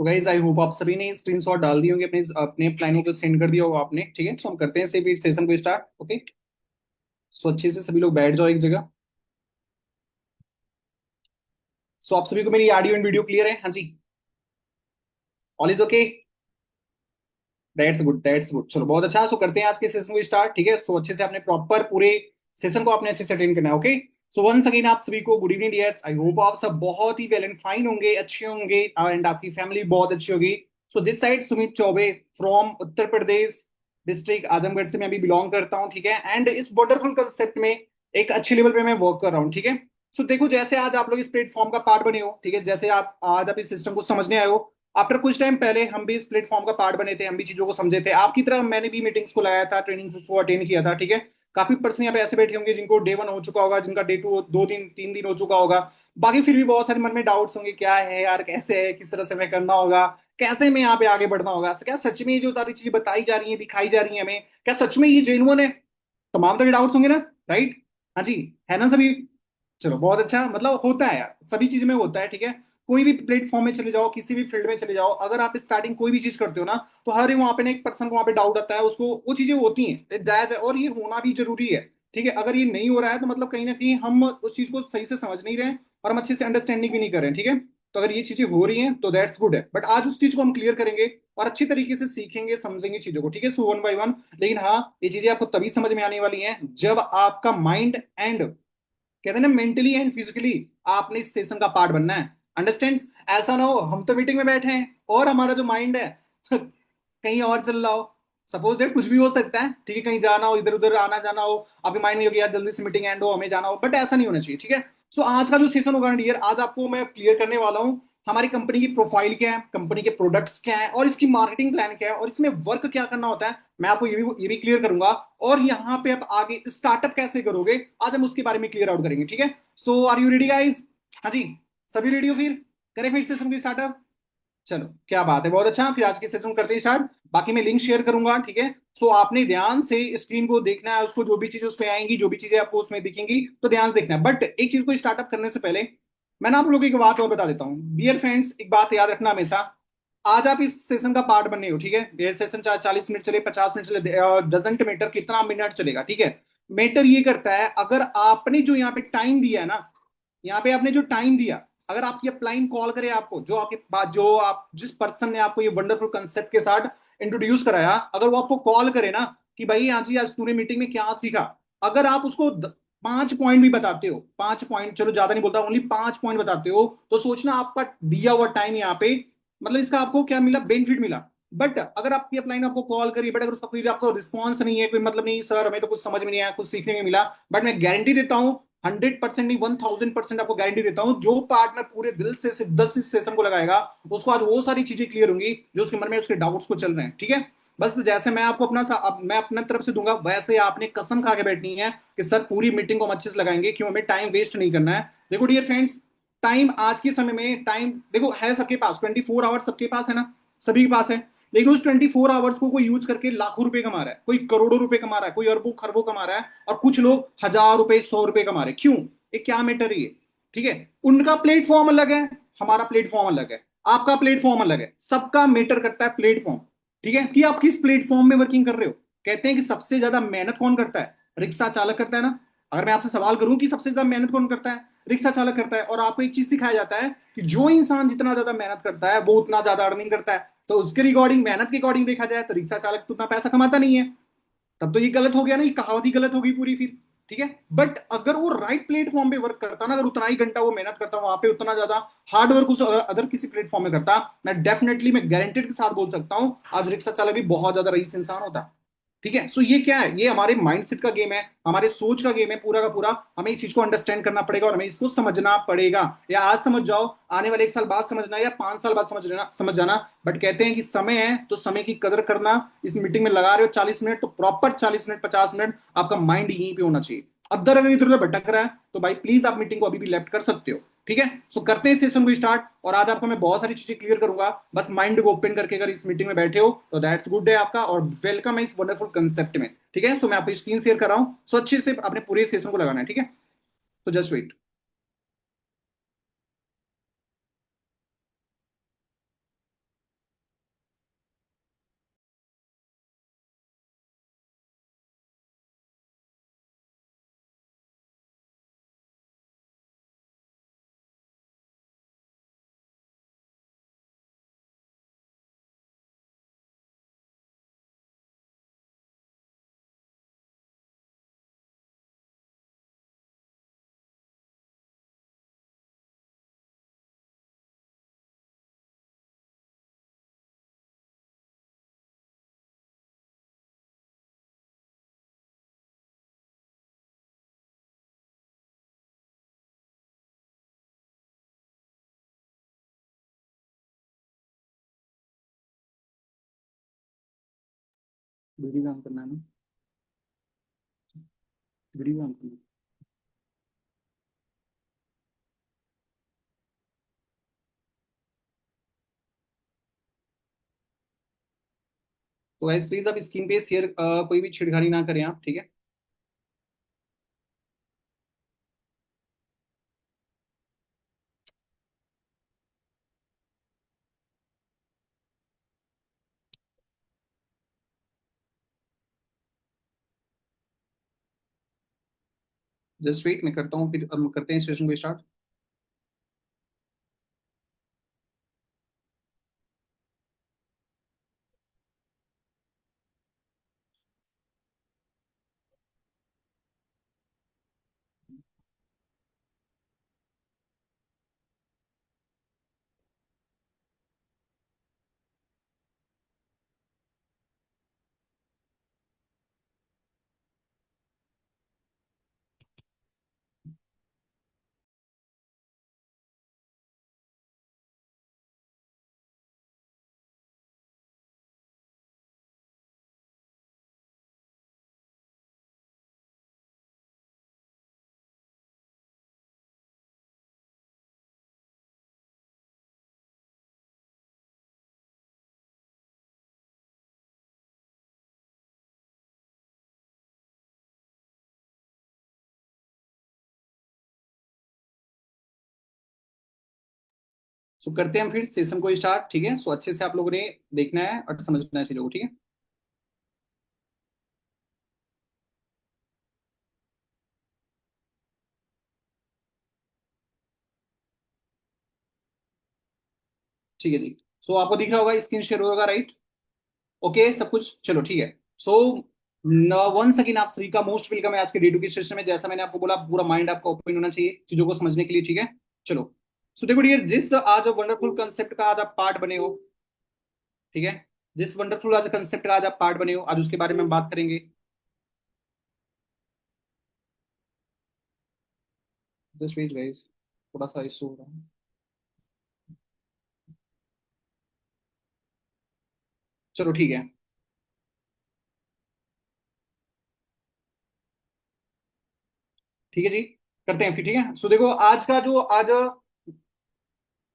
तो guys I hope आप सभी ने स्क्रीनशॉट डाल दिए होंगे, अपने अपने प्लानों को सेंड कर दिया होगा आपने। ठीक है, सो हम करते हैं सेशन को स्टार्ट। ओके, सो अच्छे से सभी लोग बैठ जाओ एक जगह। सो आप सभी को मेरी ऑडियो एंड वीडियो क्लियर है? हाँ जी, all is okay. That's good, चलो बहुत अच्छा। सो करते हैं आज के सेशन को स्टार्ट। ठीक है, सो अच्छे से आपने प्रॉपर पूरे सेशन को आपने अच्छे से अटेंड करना है। ओके, सो वंस अगेन आप सभी को good evening dears. I hope आप सब बहुत ही वेल एंड फाइन होंगे, अच्छे होंगे, एंड आपकी फैमिली बहुत अच्छी होगी। So this side Sumit Choubey from Uttar Pradesh district Azamgarh से मैं भी बिलोंग करता हूँ। ठीक है, एंड इस वंडरफुल कंसेप्ट में एक अच्छे लेवल पे मैं वर्क कर रहा हूँ। ठीक है, सो देखो जैसे आज आप लोग इस प्लेटफॉर्म का पार्ट बने हो, ठीक है, जैसे आप आज आप इस सिस्टम को समझने आए हो, आफ्टर कुछ टाइम पहले हम भी इस प्लेटफॉर्म का पार्ट बने थे, हम भी चीजों को समझे थे। आपकी तरह मैंने भी मीटिंग्स को लगाया था, ट्रेनिंग को अटेंड किया था। ठीक है, काफी पर्सन यहाँ पे ऐसे बैठे होंगे जिनको डे 1 हो चुका होगा, जिनका डे 2 2 दिन 3 दिन हो चुका होगा। बाकी फिर भी बहुत सारे मन में डाउट्स होंगे, क्या है यार, कैसे है, किस तरह से मैं करना होगा, कैसे मैं यहाँ पे आगे बढ़ना होगा, क्या सच में ये जो सारी चीजें बताई जा रही है, दिखाई जा रही है हमें, क्या सच में ये जेन्युइन है? तमाम तरह के डाउट्स होंगे ना, राइट? हाँ जी, है ना सभी? चलो बहुत अच्छा, मतलब होता है यार, सभी चीज में होता है। ठीक है, कोई भी प्लेटफॉर्म में चले जाओ, किसी भी फील्ड में चले जाओ, अगर आप स्टार्टिंग कोई भी चीज करते हो ना, तो हर वहां पे ना एक पर्सन को वहां पे डाउट आता है, उसको वो चीजें होती हैं, जायज है और ये होना भी जरूरी है। ठीक है, अगर ये नहीं हो रहा है तो मतलब कहीं ना कहीं हम उस चीज को सही से समझ नहीं रहे हैं और हम अच्छे से अंडरस्टैंडिंग भी नहीं कर रहे हैं। ठीक है, तो अगर ये चीजें हो रही हैं तो दैट्स गुड है, बट आज उस चीज को हम क्लियर करेंगे और अच्छी तरीके से सीखेंगे, समझेंगे चीजों को। ठीक है, सो वन बाय वन। लेकिन हाँ, ये चीजें आपको तभी समझ में आने वाली हैं जब आपका माइंड एंड, कहते हैं ना, मेंटली एंड फिजिकली आपने इस सेशन का पार्ट बनना है। अंडरस्टैंड? ऐसा ना हो हम तो मीटिंग में बैठे हैं और हमारा जो माइंड है कहीं और चल रहा हो। सपोज दैट कुछ भी हो सकता है। ठीक है, कहीं जाना हो, इधर उधर आना जाना हो, आपके माइंड में हो कि यार जल्दी से मीटिंग एंड हो, हमें जाना हो, बट ऐसा नहीं होना चाहिए। ठीक है, सो आज का जो सेशन होगा डियर, आज आपको मैं क्लियर करने वाला हूँ हमारी कंपनी की प्रोफाइल क्या है, कंपनी के प्रोडक्ट्स क्या है, और इसकी मार्केटिंग प्लान क्या है, और इसमें वर्क क्या करना होता है, मैं आपको ये भी क्लियर करूंगा। और यहाँ पे आप आगे स्टार्टअप कैसे करोगे, आज हम उसके बारे में क्लियर आउट करेंगे। ठीक है, सो आर यू रेडी गाइस? हाँ जी, सभी रेडी हो? फिर करें फिर सेशन की स्टार्टअप। चलो क्या बात है, बहुत अच्छा। फिर आज के सेशन करते हैं स्टार्ट। बाकी मैं लिंक शेयर करूंगा। ठीक है, सो आपने ध्यान से स्क्रीन को देखना है, उसको जो भी चीजें उसमें आएंगी, जो भी चीजें आपको उसमें दिखेंगी, तो ध्यान से देखना है। बट एक चीज को स्टार्टअप करने से पहले मैं ना आप लोगों को एक बात और बता देता हूँ। डियर फ्रेंड्स, एक बात याद रखना हमेशा, आज आप इस सेशन का पार्ट बने हो। ठीक है, ये सेशन चाहे 40 मिनट चले, 50 मिनट चले, डजेंट मैटर कितना मिनट चलेगा। ठीक है, मैटर ये करता है अगर आपने जो यहाँ पे टाइम दिया है ना, यहाँ पे आपने जो टाइम दिया, अगर आपकी अपलाइन कॉल करे आपको, जो आपके पास, जो आप जिस पर्सन ने आपको ये वंडरफुल कंसेप्ट के साथ इंट्रोड्यूस कराया, अगर वो आपको कॉल करे ना कि भाई हाँ जी, आज तूने मीटिंग में क्या सीखा, अगर आप उसको 5 पॉइंट भी बताते हो, 5 पॉइंट, चलो ज्यादा नहीं बोलता, ओनली 5 पॉइंट बताते हो, तो सोचना आपका दिया हुआ टाइम यहाँ पे, मतलब इसका आपको क्या मिला, बेनिफिट मिला। बट अगर आपकी अपलाइन आपको कॉल करी, बट अगर उसका कोई आपको रिस्पॉन्स नहीं है, कोई मतलब नहीं, सर हमें तो कुछ समझ में नहीं आया, कुछ सीखने में मिला, बट मैं गारंटी देता हूँ, 100% नहीं, 1000% आपको गारंटी देता हूं, जो पार्टनर पूरे दिल से सिर्फ 10 इस सेशन को लगाएगा, उसको आज वो सारी चीजें क्लियर होंगी जो उसके मन में उसके डाउट्स को चल रहे हैं। ठीक है, बस जैसे मैं आपको मैं अपने तरफ से दूंगा, वैसे आपने कसम खा के बैठनी है कि सर पूरी मीटिंग को हम अच्छे से लगाएंगे, क्यों, हमें टाइम वेस्ट नहीं करना है। देखो डियर फ्रेंड्स, टाइम आज के समय में, टाइम देखो है सबके पास, 24 आवर्स सबके पास है ना, सभी के पास है। लेकिन उस 24 आवर्स को कोई यूज करके लाखों रुपए कमा रहा है, कोई करोड़ों रुपए कमा रहा है, कोई अरबों खरबों कमा रहा है, और कुछ लोग 1000 रुपए 100 रुपए कमा रहे हैं। क्यों? ये क्या मैटर है ये? ठीक है, उनका प्लेटफॉर्म अलग है, हमारा प्लेटफॉर्म अलग है, आपका प्लेटफॉर्म अलग है, सबका मैटर करता है प्लेटफॉर्म। ठीक है, कि आप किस प्लेटफॉर्म में वर्किंग कर रहे हो। कहते हैं कि सबसे ज्यादा मेहनत कौन करता है? रिक्शा चालक करता है ना। अगर मैं आपसे सवाल करूं कि सबसे ज्यादा मेहनत कौन करता है, रिक्शा चालक करता है। और आपको एक चीज सिखाया जाता है कि जो इंसान जितना ज्यादा मेहनत करता है वो उतना ज्यादा अर्निंग करता है। तो उसके रिकॉर्डिंग, मेहनत के अकॉर्डिंग देखा जाए तो रिक्शा चालक तो उतना पैसा कमाता नहीं है। तब तो ये गलत हो गया ना, ये कहावत ही गलत होगी पूरी फिर। ठीक है, बट अगर वो राइट प्लेटफॉर्म पे वर्क करता ना, अगर उतना ही घंटा वो मेहनत करता, वहां पे उतना ज्यादा हार्ड वर्क उस अदर किसी प्लेटफॉर्म में करता, मैं डेफिनेटली, मैं गारंटेड के साथ बोल सकता हूं, आज रिक्शा चालक भी बहुत ज्यादा रईस इंसान होता। ठीक है, सो ये क्या है, ये हमारे माइंडसेट का गेम है, हमारे सोच का गेम है पूरा का पूरा। हमें इस चीज को अंडरस्टैंड करना पड़ेगा और हमें इसको समझना पड़ेगा। या आज समझ जाओ, आने वाले 1 साल बाद समझना, या 5 साल बाद समझ जाना, बट कहते हैं कि समय है तो समय की कदर करना। इस मीटिंग में लगा रहे हो 40 मिनट, तो प्रॉपर 40 मिनट 50 मिनट आपका माइंड यहीं पे होना चाहिए। अगर इधर उधर भटक रहा है तो भाई प्लीज आप मीटिंग को अभी भी लेफ्ट कर सकते हो। ठीक है, सो करते हैं सेशन को स्टार्ट। और आज आपको मैं बहुत सारी चीजें क्लियर करूंगा, बस माइंड को ओपन करके अगर इस मीटिंग में बैठे हो तो दैट्स गुड डे आपका, और वेलकम है इस वंडरफुल कंसेप्ट में। ठीक है, सो मैं आपको स्क्रीन शेयर कर रहा हूं, सो अच्छे से अपने पूरे सेशन को लगाना है। ठीक है, तो जस्ट वेट। वीडियो काम करना है ना, वीडियो काम करना है। तो गाइस प्लीज आप स्क्रीन पे शेयर, कोई भी छेड़खानी ना करें आप, ठीक है। जस्ट वेट, मैं करता हूँ, फिर हम करते हैं सेशन को स्टार्ट। सो करते हैं हम फिर सेशन को स्टार्ट, ठीक है। सो अच्छे से आप लोगों ने देखना है और समझना है चीजों को, ठीक है। ठीक है जी। सो आपको दिख रहा होगा, स्क्रीन शेयर होगा, राइट? ओके सब कुछ, चलो ठीक है। सो वंस अगेन आप सभी का मोस्ट वेलकम है आज के डे टू के सेशन में। जैसा मैंने आपको बोला, पूरा माइंड आपका ओपन होना चाहिए चीजों को समझने के लिए, ठीक है। चलो। सो देखो डियर, जिस आज वंडरफुल कंसेप्ट का आज आप पार्ट बने हो, ठीक है, जिस वंडरफुल आज कंसेप्ट का आज आप पार्ट बने हो, आज उसके बारे में हम बात करेंगे। जस्ट वेट गाइस, थोड़ा सा इशू हो रहा है। चलो ठीक है। ठीक है जी, करते हैं फिर, ठीक है। सो देखो आज का जो आज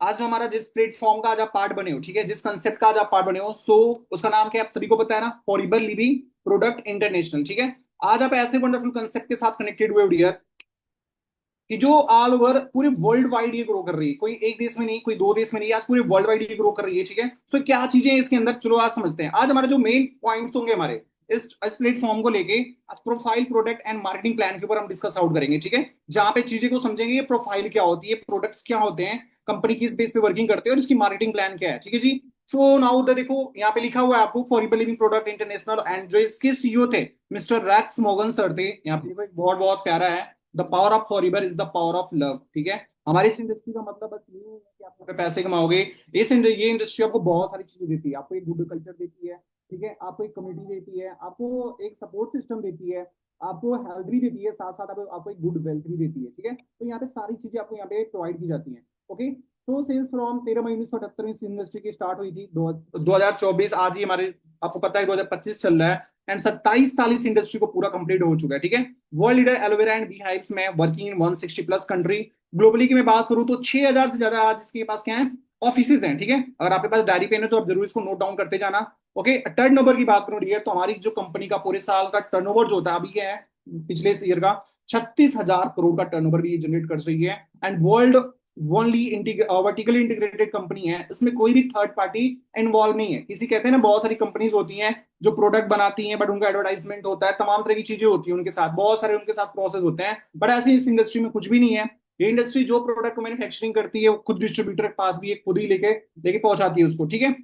जो हमारा जिस प्लेटफॉर्म का आज आप पार्ट बने हो, ठीक है, जिस कंसेप्ट का आज आप पार्ट बने हो, सो उसका नाम क्या है आप सभी को पता है ना, फॉरिबर लिविंग प्रोडक्ट इंटरनेशनल, ठीक है। आज आप ऐसे वंडरफुल कंसेप्ट के साथ कनेक्टेड हुए हो डियर, कि जो ऑल ओवर पूरे वर्ल्ड वाइड ये ग्रो कर रही है, कोई एक देश में नहीं, कोई दो देश में नहीं, आज पूरे वर्ल्ड वाइड ये ग्रो कर रही है, ठीक है। सो क्या चीजें हैं इसके अंदर, चलो आज समझते हैं। आज हमारे जो मेन पॉइंट्स होंगे हमारे इस प्लेटफॉर्म को लेके, आज profile, product and marketing plan के ऊपर हम डिस्कस आउट करेंगे, ठीक है। जहां पे चीजें को समझेंगे, ये प्रोफाइल क्या होती है, प्रोडक्ट्स क्या होते हैं, कंपनी किस बेस पे वर्किंग करते हैं और इसकी मार्केटिंग प्लान क्या है, ठीक है जी। सो नाउ द देखो यहाँ पे लिखा हुआ है आपको, for living product international, and जो इसके सीईओ थे मिस्टर रैक्स मॉर्गन सर थे, यहाँ पे बहुत बहुत प्यारा है, the power of forever is the power of love, ठीक है। हमारी इस इंडस्ट्री का मतलब बस ये है कि आप यहाँ पे पैसे कमाओगे। ये इंडस्ट्री आपको बहुत सारी चीजें देती है, आपको एक गुड कल्चर देती है, ठीक है, आपको एक कम्युनिटी देती है, आपको एक सपोर्ट सिस्टम देती है, आपको हेल्थ भी देती है, साथ साथ आपको एक गुड वेल्थ भी देती है, ठीक है। तो यहाँ पे सारी चीजें आपको यहाँ पे प्रोवाइड की जाती हैं, ओके। तो सिंस फ्रॉम 13 मई 1978 में इस इंडस्ट्री की स्टार्ट हुई थी, 2024 आज ही हमारे, आपको पता है 2025 चल रहा है, एंड 27 साल इस इंडस्ट्री को पूरा कंप्लीट हो चुका है, ठीक है। World leader aloe vera and bee hives में working in 160 plus country. Globally की मैं बात करूं तो 6000 से ज्यादा आज इसके पास क्या है, ऑफिसेज हैं, ठीक है। अगर आपके पास डायरी पेन है तो आप जरूर इसको नोट डाउन करते जाना, ओके। टर्नओवर की बात करूं डियर, तो हमारी जो कंपनी का पूरे साल का टर्नओवर जो होता है अभी क्या है, पिछले ईयर का 36,000 करोड़ का टर्नओवर भी जनरेट कर रही है, and world only vertically integrated company है, इसमें कोई भी थर्ड पार्टी इन्वॉल्व नहीं है। किसी कहते हैं ना, बहुत सारी कंपनीज होती हैं जो प्रोडक्ट बनाती हैं बट उनका एडवर्टाइजमेंट होता है, तमाम तरह की चीजें होती हैं उनके साथ, बहुत सारे उनके साथ प्रोसेस होते हैं, बट ऐसे इस इंडस्ट्री में कुछ भी नहीं है। ये इंडस्ट्री जो प्रोडक्ट को मैन्युफैक्चरिंग करती है वो खुद डिस्ट्रीब्यूटर के पास भी है, खुद ही लेके लेके पहुंचाती है उसको, ठीक है।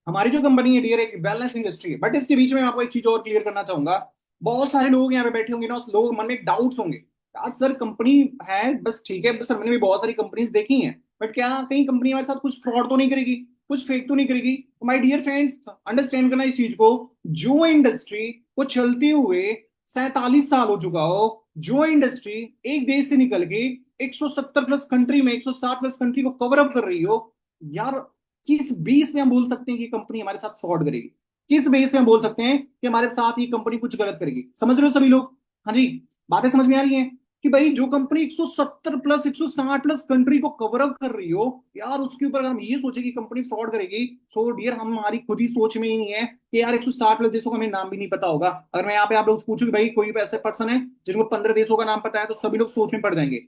हमारी जो कंपनी है डियर, एक वेलनेस इंडस्ट्री है, बट इसके बीच में मैं आपको एक चीज और क्लियर करना चाहूंगा। बहुत सारे लोग यहाँ पे बैठे होंगे ना, उस लोग मन में एक डाउट्स होंगे, यार सर कंपनी है बस ठीक है, बस सर मैंने भी बहुत सारी कंपनीज देखी हैं, बट क्या कहीं कंपनी हमारे साथ कुछ फ्रॉड तो नहीं करेगी, कुछ फेक तो नहीं करेगी? तो माय डियर फ्रेंड्स, अंडरस्टैंड करना इस चीज को, जो इंडस्ट्री को चलते हुए 47 साल हो चुका हो, जो इंडस्ट्री एक देश से निकल के 170 प्लस कंट्री में, 160 प्लस कंट्री को कवर अप कर रही हो, यार किस बेस पे हम बोल सकते हैं कि कंपनी हमारे साथ फ्रॉड करेगी? किस बेस पे हम बोल सकते हैं कि हमारे साथ ये कंपनी कुछ गलत करेगी? समझ रहे हो सभी लोग? हाँ जी, बातें समझ में आ रही हैं कि भाई जो कंपनी 170 प्लस 160 प्लस कंट्री को कवर अप कर रही हो यार, उसके ऊपर अगर हम ये सोचे कि कंपनी फ्रॉड करेगी, सो डियर हमारी खुद ही सोच में ही नहीं है कि यार 160 प्लस देशों का हमें नाम भी नहीं पता होगा। अगर मैं यहाँ पे आप लोग पूछूं कि भाई कोई भी ऐसे पर्सन है जिनको 15 देशों का नाम पता है, तो सभी लोग सोच में पड़ जाएंगे।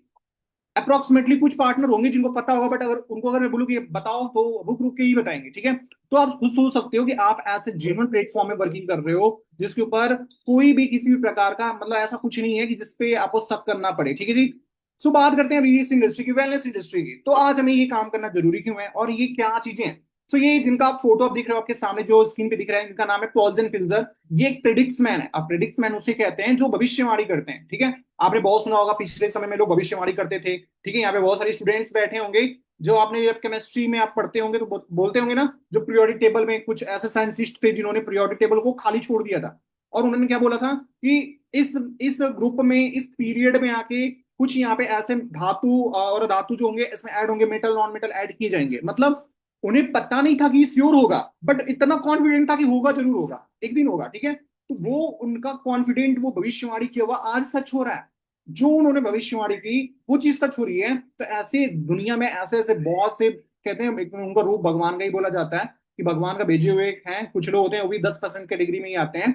अप्रोक्सीमेटली कुछ पार्टनर होंगे जिनको पता होगा, बट अगर उनको अगर मैं बोलूँ कि बताओ, तो रुक रुक के ही बताएंगे, ठीक है? तो आप खुद सोच सकते हो कि आप ऐसे जेन्युइन प्लेटफॉर्म में वर्किंग कर रहे हो जिसके ऊपर कोई भी किसी भी प्रकार का मतलब ऐसा कुछ नहीं है कि जिसपे आपको शक करना पड़े, ठीक है जी? सो बात करते हैं इस इंडस्ट्री की, वेलनेस इंडस्ट्री की। तो आज हमें ये काम करना जरूरी क्यों है और ये क्या चीजें हैं? सो ये जिनका आप फोटो आप दिख रहे हो आपके सामने, जो स्क्रीन पे दिख रहा है, इनका नाम है पॉल्स एंड फिल्जर। ये एक प्रिडिक्स मैन है। अब प्रिडिक्स मैन उसे कहते हैं जो भविष्यवाणी करते हैं, ठीक है? आपने बहुत सुना होगा पिछले समय में लोग भविष्यवाणी करते थे, ठीक है? यहाँ पे बहुत सारे स्टूडेंट्स बैठे होंगे जो आपने जब केमिस्ट्री में आप पढ़ते होंगे तो बोलते होंगे ना, जो पीरियोडिक टेबल में कुछ ऐसे साइंटिस्ट थे जिन्होंने पीरियोडिक टेबल को खाली छोड़ दिया था, और उन्होंने क्या बोला था कि इस ग्रुप में इस पीरियड में आके कुछ यहाँ पे ऐसे धातु और धातु जो होंगे इसमें ऐड होंगे, मेटल नॉन मेटल ऐड किए जाएंगे। मतलब उन्हें पता नहीं था कि श्योर होगा, बट इतना कॉन्फिडेंट था कि होगा, जरूर होगा, एक दिन होगा, ठीक है? तो वो उनका कॉन्फिडेंट, वो भविष्यवाणी किया हुआ आज सच हो रहा है। जो उन्होंने भविष्यवाणी की वो चीज सच हो रही है। तो ऐसे दुनिया में ऐसे ऐसे बहुत से, कहते हैं उनका रूप भगवान का ही बोला जाता है कि भगवान का भेजे हुए हैं कुछ लोग होते हैं, वो भी 10% कैटेगरी में ही आते हैं।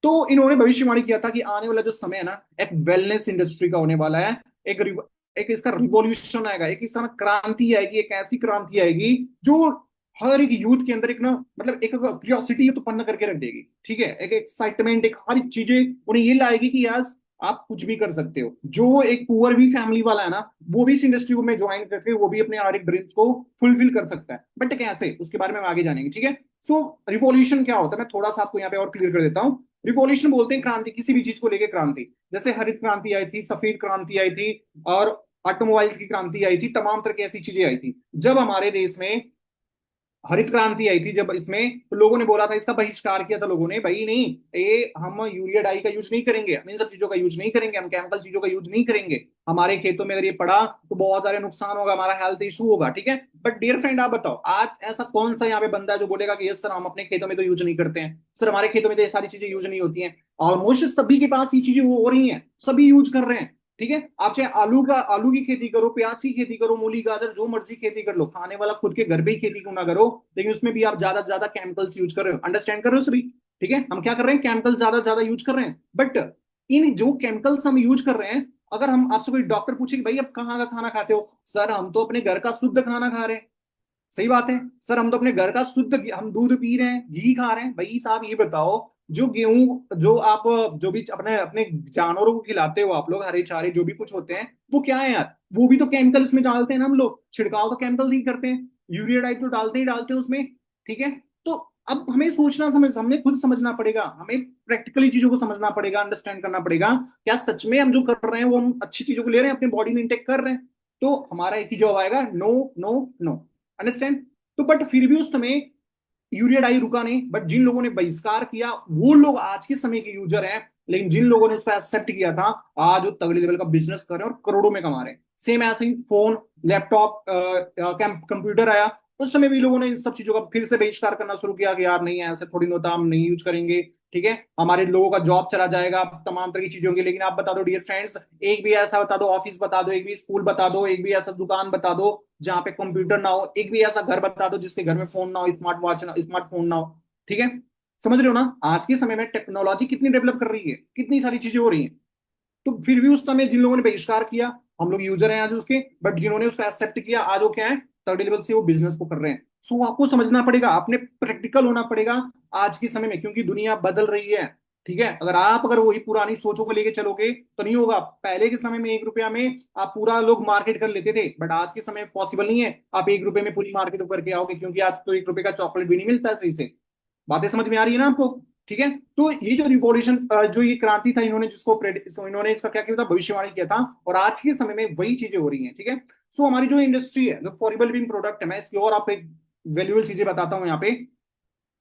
तो इन्होंने भविष्यवाणी किया था कि आने वाला जो समय है ना, एक वेलनेस इंडस्ट्री का होने वाला है। एक एक इसका रिवॉल्यूशन आएगा, एक इसका क्रांति आएगी, एक ऐसी क्रांति आएगी जो हर एक यूथ के अंदर एक ना, मतलब एक क्यूरियोसिटी उत्पन्न करके रख देगी, ठीक है? एक एक्साइटमेंट, एक हर एक चीजें उन्हें ये लाएगी कि यार आप कुछ भी कर सकते हो। जो एक पुअर भी फैमिली वाला है ना, वो भी इस इंडस्ट्री में ज्वाइन करके वो भी अपने हर एक ड्रीम्स को फुलफिल कर सकता है। बट कैसे, उसके बारे में हम आगे जानेंगे, ठीक है? सो रिवॉल्यूशन क्या होता है, मैं थोड़ा सा आपको यहाँ पे और क्लियर कर देता हूँ। रिवॉल्यूशन बोलते हैं क्रांति, किसी भी चीज को लेकर क्रांति। जैसे हरित क्रांति आई थी, सफेद क्रांति आई थी, और ऑटोमोबाइल्स की क्रांति आई थी, तमाम तरह की ऐसी चीजें आई थी। जब हमारे देश में हरित क्रांति आई थी, जब इसमें तो लोगों ने बोला था, इसका बहिष्कार किया था लोगों ने, भाई नहीं, ये हम यूरिया डाई का यूज नहीं करेंगे, हम इन सब चीजों का यूज नहीं करेंगे, हम केमिकल चीजों का यूज नहीं करेंगे। हमारे खेतों में अगर ये पड़ा तो बहुत सारे नुकसान होगा, हमारा हेल्थ इशू होगा, ठीक है? बट डियर फ्रेंड, आप बताओ आज ऐसा कौन सा यहाँ पे बंदा है जो बोलेगा कि यस सर हम अपने खेतों में तो यूज नहीं करते हैं, सर हमारे खेतों में तो ये सारी चीजें यूज नहीं होती हैं? ऑलमोस्ट सभी के पास ये चीजें हो रही हैं, सभी यूज कर रहे हैं, ठीक है? आप चाहे आलू की खेती करो, प्याज की खेती करो, मूली गाजर जो मर्जी खेती कर लो, खाने वाला खुद के घर पे ही खेती क्यों ना करो, लेकिन उसमें भी आप ज्यादा से ज्यादा केमिकल्स यूज कर रहे हो। अंडरस्टैंड कर रहे हो सभी? ठीक है, हम क्या कर रहे हैं, केमिकल्स ज्यादा से ज्यादा यूज कर रहे हैं। बट इन जो केमिकल्स हम यूज कर रहे हैं, अगर हम आपसे कोई डॉक्टर पूछे कि भाई आप कहाँ का खाना खाते हो, सर हम तो अपने घर का शुद्ध खाना खा रहे हैं। सही बात है सर, हम तो अपने घर का शुद्ध हम दूध पी रहे हैं, घी खा रहे हैं। भाई साहब ये बताओ, जो गेहूं जो आप जो भी अपने अपने जानवरों को खिलाते हो आप लोग, हरे चारे जो भी कुछ होते हैं, वो क्या है यार? वो भी तो केमिकल्स में डालते हैं ना, हम लोग छिड़काव तो केमिकल ही करते हैं, यूरिया डाइट तो डालते ही डालते हैं उसमें, ठीक है? तो अब हमें सोचना, हमें खुद समझना पड़ेगा, हमें प्रैक्टिकली चीजों को समझना पड़ेगा, अंडरस्टैंड करना पड़ेगा, क्या सच में हम जो कर रहे हैं वो हम अच्छी चीजों को ले रहे हैं, अपनी बॉडी में इंटेक कर रहे हैं? तो हमारा एक ही जवाब आएगा, नो नो नो। अंडरस्टैंड? तो बट फिर भी उस समय यूरिया डाई रुका नहीं, बट जिन लोगों ने बहिष्कार किया वो लोग आज के समय के यूजर हैं, लेकिन जिन लोगों ने उसको एक्सेप्ट किया था आज वो तगड़े लेवल का बिजनेस कर रहे हैं और करोड़ों में कमा रहे हैं। सेम ऐसे ही फोन, लैपटॉप, कंप्यूटर आया, उस समय भी लोगों ने इन सब चीजों का फिर से बहिष्कार करना शुरू किया कि यार नहीं, ऐसे थोड़ी होता, हम नहीं यूज करेंगे, ठीक है? हमारे लोगों का जॉब चला जाएगा, तमाम तरह की चीजों की। लेकिन आप बता दो डियर फ्रेंड्स, एक भी ऐसा बता दो ऑफिस बता दो, एक भी स्कूल बता दो, एक भी ऐसा दुकान बता दो जहां पे कंप्यूटर ना हो, एक भी ऐसा घर बता दो जिसके घर में फोन ना हो, स्मार्ट वॉच ना, स्मार्टफोन ना हो, ठीक है? समझ रहे हो ना, आज के समय में टेक्नोलॉजी कितनी डेवलप कर रही है, कितनी सारी चीजें हो रही हैं। तो फिर भी उस समय जिन लोगों ने बहिष्कार किया, हम लोग यूजर हैं आज उसके, बट जिन्होंने उसको एक्सेप्ट किया आज वो क्या है, थर्ड लेवल से वो बिजनेस को कर रहे हैं। सो आपको समझना पड़ेगा, आपने प्रैक्टिकल होना पड़ेगा आज के समय में, क्योंकि दुनिया बदल रही है, ठीक है? अगर वही पुरानी सोचों को लेके चलोगे तो नहीं होगा। पहले के समय में 1 रुपया में आप पूरा लोग मार्केट कर लेते थे, बट आज के समय पॉसिबल नहीं है आप 1 रुपए में पूरी मार्केट करके आओगे, क्योंकि आज तो 1 रुपए का चॉकलेट भी नहीं मिलता है सही से। बातें समझ में आ रही है ना आपको? ठीक है, तो ये जो रिवॉल्यूशन, जो ये क्रांति था, इन्होंने इन्होंने इसका क्या किया था, भविष्यवाणी किया था, और आज के समय में वही चीजें हो रही हैं, ठीक है? सो हमारी जो इंडस्ट्री है, जो फॉरेबल बिंग प्रोडक्ट है, मैं इसकी और आपको एक वैल्यूएबल चीजें बताता हूँ यहाँ पे।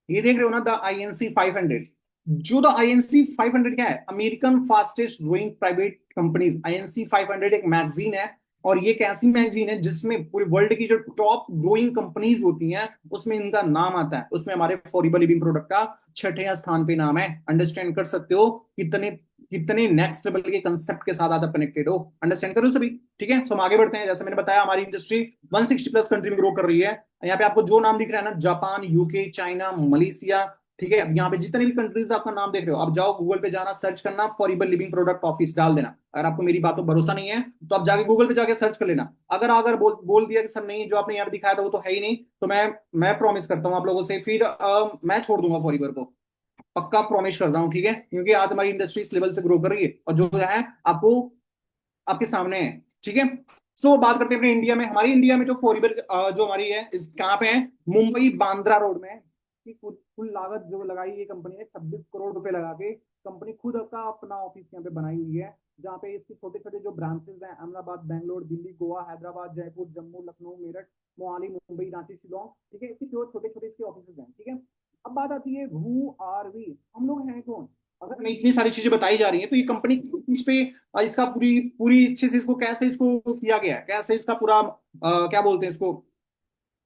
ये देख रहे हो ना, द आईएनसी 500। जो द आईएनसी 500 क्या है, American fastest growing private companies. INC 500 एक मैगजीन है, और ये एक ऐसी मैगजीन है जिसमें पूरे वर्ल्ड की जो टॉप ग्रोइंग कंपनीज होती हैं उसमें इनका नाम आता है। उसमें हमारे फॉरिबल लिविंग प्रोडक्ट का छठे स्थान पे नाम है। अंडरस्टैंड कर सकते हो कितने कितने नेक्स्ट लेवल के कंसेप्ट के साथ आप कनेक्टेड हो। अंडरस्टैंड करो सभी। ठीक है, सो हम आगे बढ़ते हैं। जैसे मैंने बताया हमारी इंडस्ट्री 160 प्लस कंट्री में ग्रो कर रही है। यहाँ पे आपको जो नाम दिख रहा है ना, जापान, यूके, चाइना, मलेशिया, ठीक है, अब यहाँ पे जितने भी कंट्रीज आपका नाम देख रहे हो, आप जाओ गूगल पे, जाना, सर्च करना फॉरिबल लिविंग प्रोडक्ट ऑफिस डाल देना। अगर आपको मेरी बातों पर भरोसा नहीं है तो आप जाके गूगल पे जाके सर्च कर लेना। अगर अगर बोल दिया कि सर नहीं, जो आपने यहाँ पे दिखाया था वो तो है ही नहीं, तो मैं प्रॉमिस करता हूँ आप लोगों से, फिर मैं छोड़ दूंगा फॉरिबर को। पक्का प्रॉमिस कर रहा हूँ, ठीक है, क्योंकि आज हमारी इंडस्ट्री इस लेवल से ग्रो कर रही है और जो है आपको आपके सामने है। ठीक है, सो बात करते हैं अपने इंडिया में। हमारी इंडिया में जो फॉरिबर जो हमारी है इस कहाँ पे है, मुंबई बांद्रा रोड में है। कि कुल लागत जो लगाई ये कंपनी ने 26 करोड़ रुपए लगा के कंपनी खुद का अपना ऑफिस यहाँ पे बनाई हुई है, जहाँ पे इसके छोटे छोटे जो ब्रांचेस हैं अहमदाबाद, बैंगलोर, दिल्ली, गोवा, हैदराबाद, जयपुर, जम्मू, लखनऊ, मेरठ, मोहाली, मुंबई, रांची, शिलोंग, ठीक है, इसके जो छोटे छोटे इसके ऑफिस हैं। ठीक है, अब बात आती है हु आर वी, हम लोग हैं कौन। अगर हमें इतनी सारी चीजें बताई जा रही हैं तो ये कंपनी इस पे इसका पूरी पूरी अच्छे से इसको कैसे इसको किया गया है, कैसे इसका पूरा क्या बोलते हैं इसको,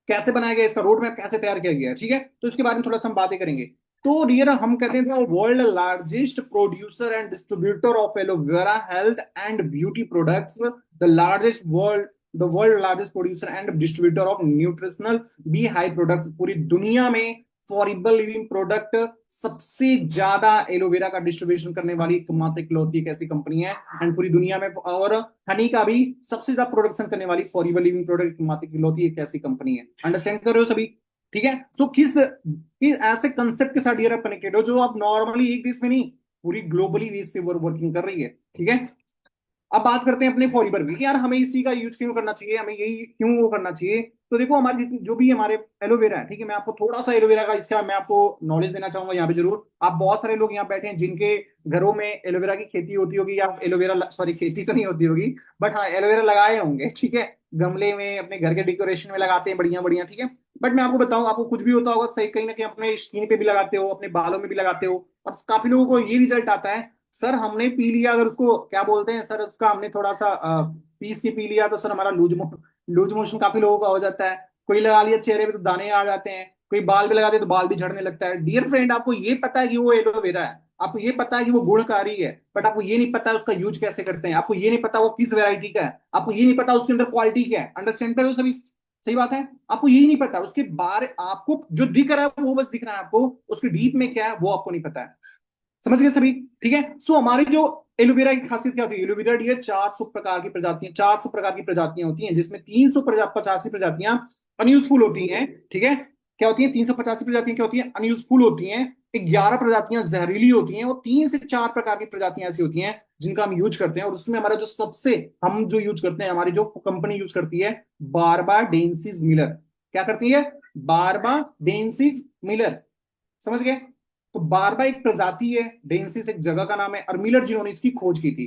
कैसे बनाया गया, इसका रोड मैप कैसे तैयार किया गया है। ठीक है, तो इसके बारे में थोड़ा सा हम बातें करेंगे। तो डियर, हम कहते हैं world largest producer and distributor of aloe vera health and beauty products, the world largest producer and distributor of nutritional bee hive products. पूरी दुनिया में फॉरिबल लिविंग प्रोडक्ट सबसे ज्यादा एलोवेरा का डिस्ट्रीब्यूशन करने वाली एकमात्र इकलौती एक ऐसी कंपनी है। एंड पूरी दुनिया में, और हनी का भी सबसे ज्यादा प्रोडक्शन करने वाली फॉरिबल लिविंग प्रोडक्ट एकमात्र इकलौती एक ऐसी कंपनी है। अंडरस्टैंड कर रहे हो सभी। ठीक है, सो किस ऐसे कंसेप्ट के साथ ये कनेक्टेड हो जो आप नॉर्मली एक देश में नहीं, पूरी ग्लोबली भी इस पे वर्किंग कर रही है। ठीक है, अब बात करते हैं अपने फॉरिबर की, यार हमें इसी का यूज क्यों करना चाहिए, हमें यही क्यों वो करना चाहिए। तो देखो हमारे जितनी जो भी हमारे एलोवेरा है, ठीक है, मैं आपको थोड़ा सा एलोवेरा का इसका मैं आपको नॉलेज देना चाहूंगा यहाँ पे जरूर। आप बहुत सारे लोग यहाँ बैठे हैं जिनके घरों में एलोवेरा की खेती होती होगी, या एलोवेरा, सॉरी, खेती तो नहीं होती होगी, बट हाँ एलोवेरा लगाए होंगे। ठीक है, गमले में अपने घर के डेकोरेशन में लगाते हैं, बढ़िया बढ़िया। ठीक है, बट मैं आपको बताऊं, आपको कुछ भी होता होगा सही, कहीं ना कहीं अपने स्किन पे भी लगाते हो, अपने बालों में भी लगाते हो, और काफी लोगों को ये रिजल्ट आता है, सर हमने पी लिया, अगर उसको क्या बोलते हैं सर, उसका हमने थोड़ा सा पीस के पी लिया तो सर हमारा लूज मोशन काफी लोगों का हो जाता है। कोई लगा लिया चेहरे पे तो दाने आ जाते हैं, कोई बाल भी लगा दे तो बाल भी झड़ने लगता है। डियर फ्रेंड, आपको ये पता है कि वो एलोवेरा है, आपको ये पता है कि वो गुणकारी है, बट आपको ये नहीं पता है उसका यूज कैसे करते हैं, आपको ये नहीं पता वो किस वैरायटी का है, आपको ये नहीं पता उसके अंदर क्वालिटी क्या है। अंडरस्टैंड करो सभी, सही बात है, आपको यही नहीं पता उसके बारे, आपको जो दिख रहा है वो बस दिख रहा है, आपको उसके डीप में क्या है वो आपको नहीं पता है। समझ गए सभी। ठीक है, सो हमारी जो एलोवेरा की खासियत क्या होती है, एलोवेरा डी 400 प्रकार की प्रजातियां, 400 प्रकार की प्रजातियां होती हैं, जिसमें 385 प्रजातियां अनयूजफुल होती हैं। ठीक है, क्या होती हैं, 385 प्रजातियां क्या होती हैं, अनयूजफुल होती हैं। 11 प्रजातियां जहरीली होती हैं, और 3 से 4 प्रकार की प्रजातियां ऐसी होती हैं जिनका हम यूज करते हैं। और उसमें हमारा जो सबसे हम जो यूज करते हैं, हमारी जो कंपनी यूज करती है, बारबाडेंसिस मिलर। क्या करती है, बारबाडेंसिस मिलर। समझ गए। तो बारबा एक प्रजाति है, डेंसिस एक जगह का नाम है, और मिलर जिन्होंने इसकी खोज की थी।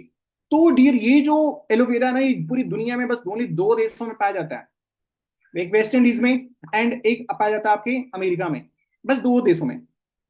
तो डियर, ये जो एलोवेरा ना, ये पूरी दुनिया में बस ओनली 2 देशों में पाया जाता है, एक वेस्ट इंडीज में एंड एक पाया जाता है आपके अमेरिका में, बस 2 देशों में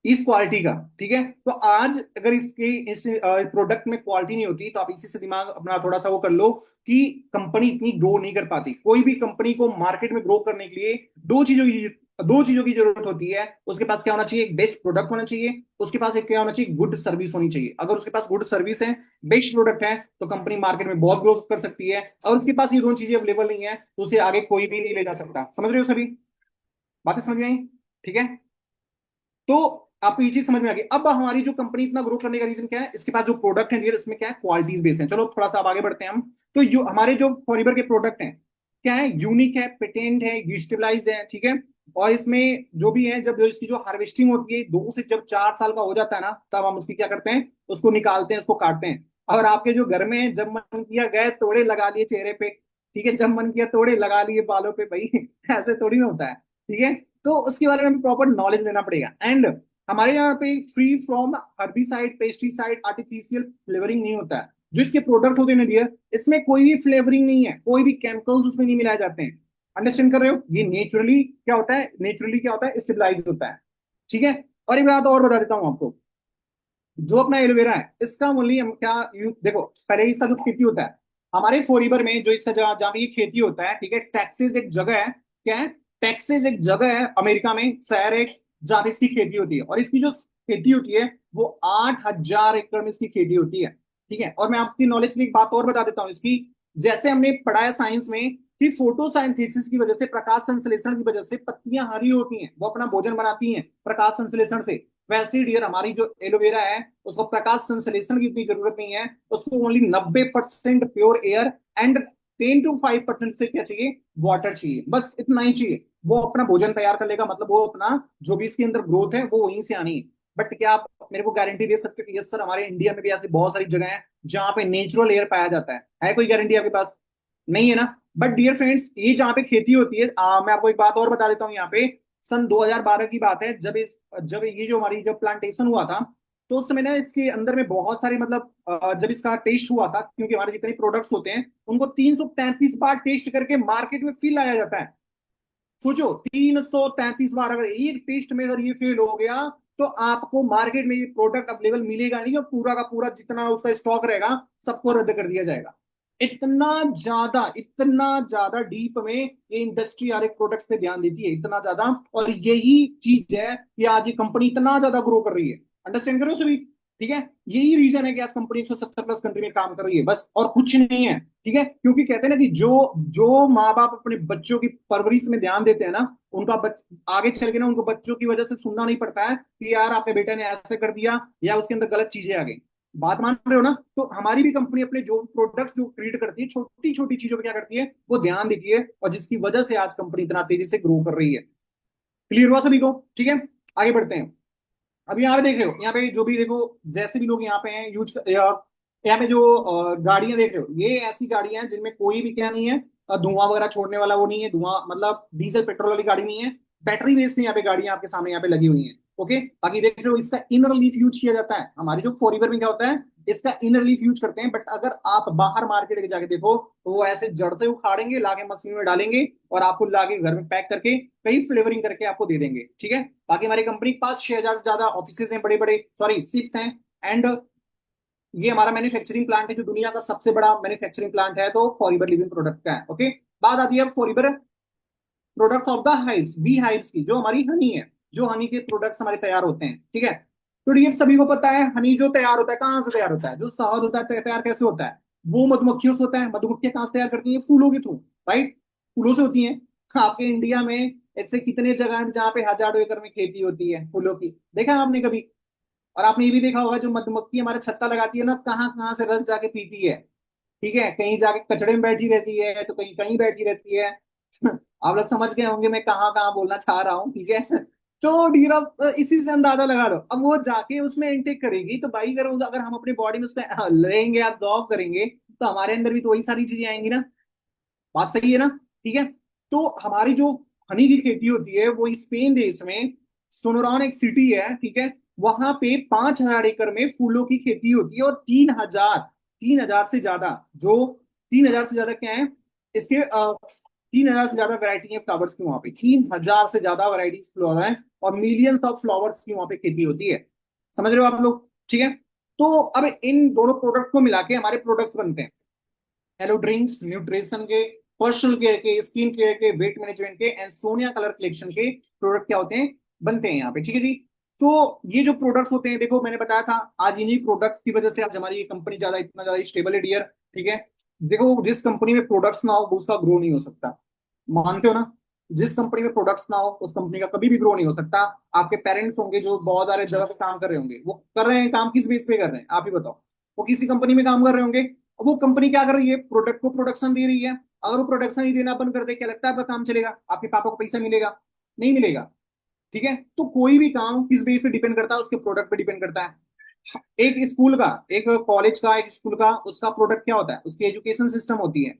इस क्वालिटी का। ठीक है, तो आज अगर इसके इस प्रोडक्ट में क्वालिटी नहीं होती तो आप इसी से दिमाग अपना थोड़ा सा वो कर लो कि कंपनी इतनी ग्रो नहीं कर पाती। कोई भी कंपनी को मार्केट में ग्रो करने के लिए दो चीजों की जरूरत होती है। उसके पास क्या होना चाहिए, एक बेस्ट प्रोडक्ट होना चाहिए, उसके पास एक क्या होना चाहिए, गुड सर्विस होनी चाहिए। अगर उसके पास गुड सर्विस है, बेस्ट प्रोडक्ट है, तो कंपनी मार्केट में बहुत ग्रो कर सकती है। और उसके पास ये दोनों चीजें अवेलेबल नहीं है तो उसे आगे कोई भी नहीं ले जा सकता। समझ रहे हो सभी, बातें समझ में आई। ठीक है, तो आपको ये चीज समझ में आ गई। अब हमारी जो कंपनी इतना ग्रो करने का रीजन क्या है, इसके पास जो प्रोडक्ट है डियर, इसमें क्या है, क्वालिटीज बेस है। चलो थोड़ा सा अब आगे बढ़ते हैं हम। तो जो हमारे जो फॉरिबर के प्रोडक्ट हैं, क्या है, यूनिक है, पेटेंट है, स्टेबलाइज है। ठीक है, और इसमें जो भी है, जब जो इसकी जो हार्वेस्टिंग होती है 2 से जब 4 साल का हो जाता है ना, तब हम उसकी क्या करते हैं, उसको निकालते हैं, उसको काटते हैं। अगर आपके जो घर में है, जब मन किया गए तोड़े लगा लिए चेहरे पे, ठीक है, जब मन किया तोड़े लगा लिए बालों पे, भाई ऐसे थोड़ी ना होता है। ठीक है, तो उसके बारे में प्रॉपर नॉलेज लेना पड़ेगा। एंड हमारे यहाँ पे free from herbicide, pesticide, artificial flavouring नहीं होता है। जो इसके प्रोडक्ट होते हैं ना डियर, इसमें कोई भी फ्लेवरिंग नहीं है, कोई भी केमिकल्स उसमें नहीं मिलाए जाते हैं। अंडरस्टैंड कर रहे हो, ये नेचुरली क्या होता है, नेचुरली क्या होता है, स्टेबलाइज होता है। ठीक है, और एक बात और बता देता हूँ आपको, जो अपना एलोवेरा है इसका मूल्य हम क्या देखो, पहले इसका जो खेती होता है, हमारे फोरीबर में जो इसका जहाँ जहाँ पे ये खेती होता है, ठीक है, टेक्सास एक जगह है। क्या है? टेक्सास एक जगह है अमेरिका में, शहर है जहाँ पे इसकी खेती होती है। और इसकी जो खेती होती है वो 8,000 एकड़ में इसकी खेती होती है। ठीक है, और मैं आपकी नॉलेज के लिए एक बात और बता देता हूँ इसकी। जैसे हमने पढ़ा है साइंस में कि फोटोसाइंथेसिस की वजह से, प्रकाश संश्लेषण की वजह से पत्तियां हरी होती हैं, वो अपना भोजन बनाती हैं प्रकाश संश्लेषण से। वैसे ही डियर हमारी जो एलोवेरा है उसको प्रकाश संश्लेषण की उतनी जरूरत नहीं है, उसको only 90% pure air and 10 to 5% से क्या चाहिए, वाटर चाहिए, बस इतना ही चाहिए। वो अपना भोजन तैयार कर लेगा, मतलब वो अपना जो भी इसके अंदर ग्रोथ है वो वहीं से आनी है। बट क्या आप मेरे को गारंटी दे सकते हो कि यस सर हमारे इंडिया में भी ऐसी बहुत सारी जगह है जहाँ पे नेचुरल एयर पाया जाता है कोई गारंटी आपके पास? नहीं है ना। बट डियर फ्रेंड्स, ये जहाँ पे खेती होती है, मैं आपको एक बात और बता देता हूँ यहाँ पे। सन 2012 की बात है, जब ये जो हमारी जब प्लांटेशन हुआ था, तो उस समय ना इसके अंदर में बहुत सारे मतलब जब इसका टेस्ट हुआ था, क्योंकि हमारे जितने प्रोडक्ट्स होते हैं उनको 333 बार टेस्ट करके मार्केट में फिर लाया जाता है। सोचो, 333 बार, अगर एक टेस्ट में अगर ये फेल हो गया तो आपको मार्केट में ये प्रोडक्ट अवेलेबल मिलेगा नहीं, और पूरा का पूरा जितना उसका स्टॉक रहेगा सबको रद्द कर दिया जाएगा। इतना ज्यादा डीप में ये इंडस्ट्री हर एक प्रोडक्ट्स पे ध्यान देती है, इतना ज्यादा। और यही चीज है कि आज ये कंपनी इतना ज्यादा ग्रो कर रही है। अंडरस्टैंड करो सभी, ठीक है। यही रीजन है कि आज कंपनी 170 प्लस कंट्री में काम कर रही है, बस और कुछ नहीं है। ठीक है, क्योंकि कहते हैं ना कि जो जो माँ बाप अपने बच्चों की परवरिश में ध्यान देते हैं ना, उनका आगे चल के ना उनको बच्चों की वजह से सुनना नहीं पड़ता है कि यार आपके बेटे ने ऐसे कर दिया या उसके अंदर गलत चीजें आ गई। बात मान रहे हो ना? तो हमारी भी कंपनी अपने जो प्रोडक्ट जो क्रिएट करती है, छोटी छोटी चीजों पे क्या करती है, वो ध्यान देती है, और जिसकी वजह से आज कंपनी इतना तेजी से ग्रो कर रही है। क्लियर हुआ सभी को? ठीक है, आगे बढ़ते हैं। अब यहाँ पे देख रहे हो, यहाँ पे जो भी देखो, जैसे भी लोग यहाँ पे हैं यूज, यहाँ पे जो गाड़ियां देख रहे हो, ये ऐसी गाड़ियां हैं जिनमें कोई भी क्या नहीं है, धुआं वगैरह छोड़ने वाला वो नहीं है, धुआं मतलब डीजल पेट्रोल वाली गाड़ी नहीं है। बैटरी बेस्ड यहाँ पे गाड़ियां आपके सामने यहाँ पे लगी हुई हैं। ओके, बाकी देख रहे हो इसका इनर लीफ यूज किया जाता है। हमारी जो फॉरीवर में क्या होता है, इसका इनर लीफ यूज करते हैं। बट अगर आप बाहर मार्केट के जाके देखो तो वो ऐसे जड़ से उखाड़ेंगे, लाके मशीन में डालेंगे और आपको लाके घर में पैक करके कई फ्लेवरिंग करके आपको दे देंगे। ठीक है, बाकी हमारी कंपनी के पास 6,000 से ज्यादा ऑफिस हैं, बड़े बड़े सॉरी शिप्स हैं। एंड ये हमारा मैन्युफैक्चरिंग प्लांट है जो दुनिया का सबसे बड़ा मैन्युफैक्चरिंग प्लांट है, तो फॉरीवर लिविंग प्रोडक्ट का है। ओके, बात आती है फॉरीवर product of the hives, bee hives की, जो हमारी हनी है, जो हनी के प्रोडक्ट्स हमारे तैयार होते हैं। ठीक है, तो ये सभी को पता है हनी जो तैयार होता है कहाँ से तैयार होता है, जो शहद होता है तैयार कैसे होता है, वो मधुमक्खियों से होता है। मधुमक्खियां कहाँ से तैयार करती हैं? फूलों के थ्रू, राइट, फूलों से होती हैं। आपके इंडिया में ऐसे कितने जगह हैं जहाँ पे हजारों एकड़ में खेती होती है फूलों की, देखा है आपने कभी? और आपने ये भी देखा होगा जो मधुमक्खी हमारे छत्ता लगाती है ना, कहाँ कहाँ से रस जाके पीती है। ठीक है, कहीं जाके कचड़े में बैठी रहती है तो कहीं कहीं बैठी रहती है। आप लोग समझ गए होंगे मैं कहाँ कहाँ बोलना चाह रहा हूँ, ठीक है। तो डीरा इसी से अंदाजा लगा लो। अब वो जाके उसमें इनटेक करेगी तो भाई, अगर अगर हम अपनी बॉडी में उसमें लेंगे, एब्जॉर्ब करेंगे, तो हमारे अंदर भी तो वही सारी चीजें आएंगी ना। बात सही है ना? ठीक है, तो हमारी जो हनी की खेती होती है वो स्पेन देश में सोनोरान एक सिटी है, ठीक है, वहां पे 5,000 एकड़ में फूलों की खेती होती है। और 3,000 से ज्यादा जो 3,000 से ज्यादा क्या है इसके 3,000 से ज्यादा वैरायटी है फ्लावर्स की वहां पे, 3,000 से ज्यादा वैरायटीज फ्लावर है, और मिलियंस ऑफ फ्लावर्स की वहां पे खेती होती है। समझ रहे हो आप लोग? ठीक है, तो अब इन दोनों प्रोडक्ट को मिला के हमारे प्रोडक्ट्स बनते हैं। हेलो ड्रिंक्स, न्यूट्रिशन के, पर्सनल केयर के, स्किन केयर के, वेट मैनेजमेंट के एंड सोनिया कलर कलेक्शन के प्रोडक्ट क्या होते हैं, बनते हैं यहाँ पे। ठीक है जी। तो ये जो प्रोडक्ट्स होते हैं, देखो मैंने बताया था आज इन्हीं प्रोडक्ट्स की वजह से आज हमारी ये कंपनी ज्यादा इतना ज्यादा स्टेबल है डियर। ठीक है, देखो जिस कंपनी में प्रोडक्ट्स ना हो वो उसका ग्रो नहीं हो सकता, मानते हो ना? जिस कंपनी में प्रोडक्ट्स ना हो उस कंपनी का कभी भी ग्रो नहीं हो सकता। आपके पेरेंट्स होंगे जो बहुत सारे जगह पे काम कर रहे होंगे, वो कर रहे हैं काम किस बेस पे कर रहे हैं आप ही बताओ? वो किसी कंपनी में काम कर रहे होंगे, वो कंपनी क्या कर रही है, प्रोडक्ट को प्रोडक्शन दे रही है। अगर वो प्रोडक्शन ही देना बंद कर दे, क्या लगता है आपका काम चलेगा? आपके पापा को पैसा मिलेगा? नहीं मिलेगा। ठीक है, तो कोई भी काम किस बेस पे डिपेंड करता है, उसके प्रोडक्ट पे डिपेंड करता है। एक स्कूल का, एक कॉलेज का, एक स्कूल का, उसका प्रोडक्ट क्या होता है, उसकी एजुकेशन सिस्टम होती है।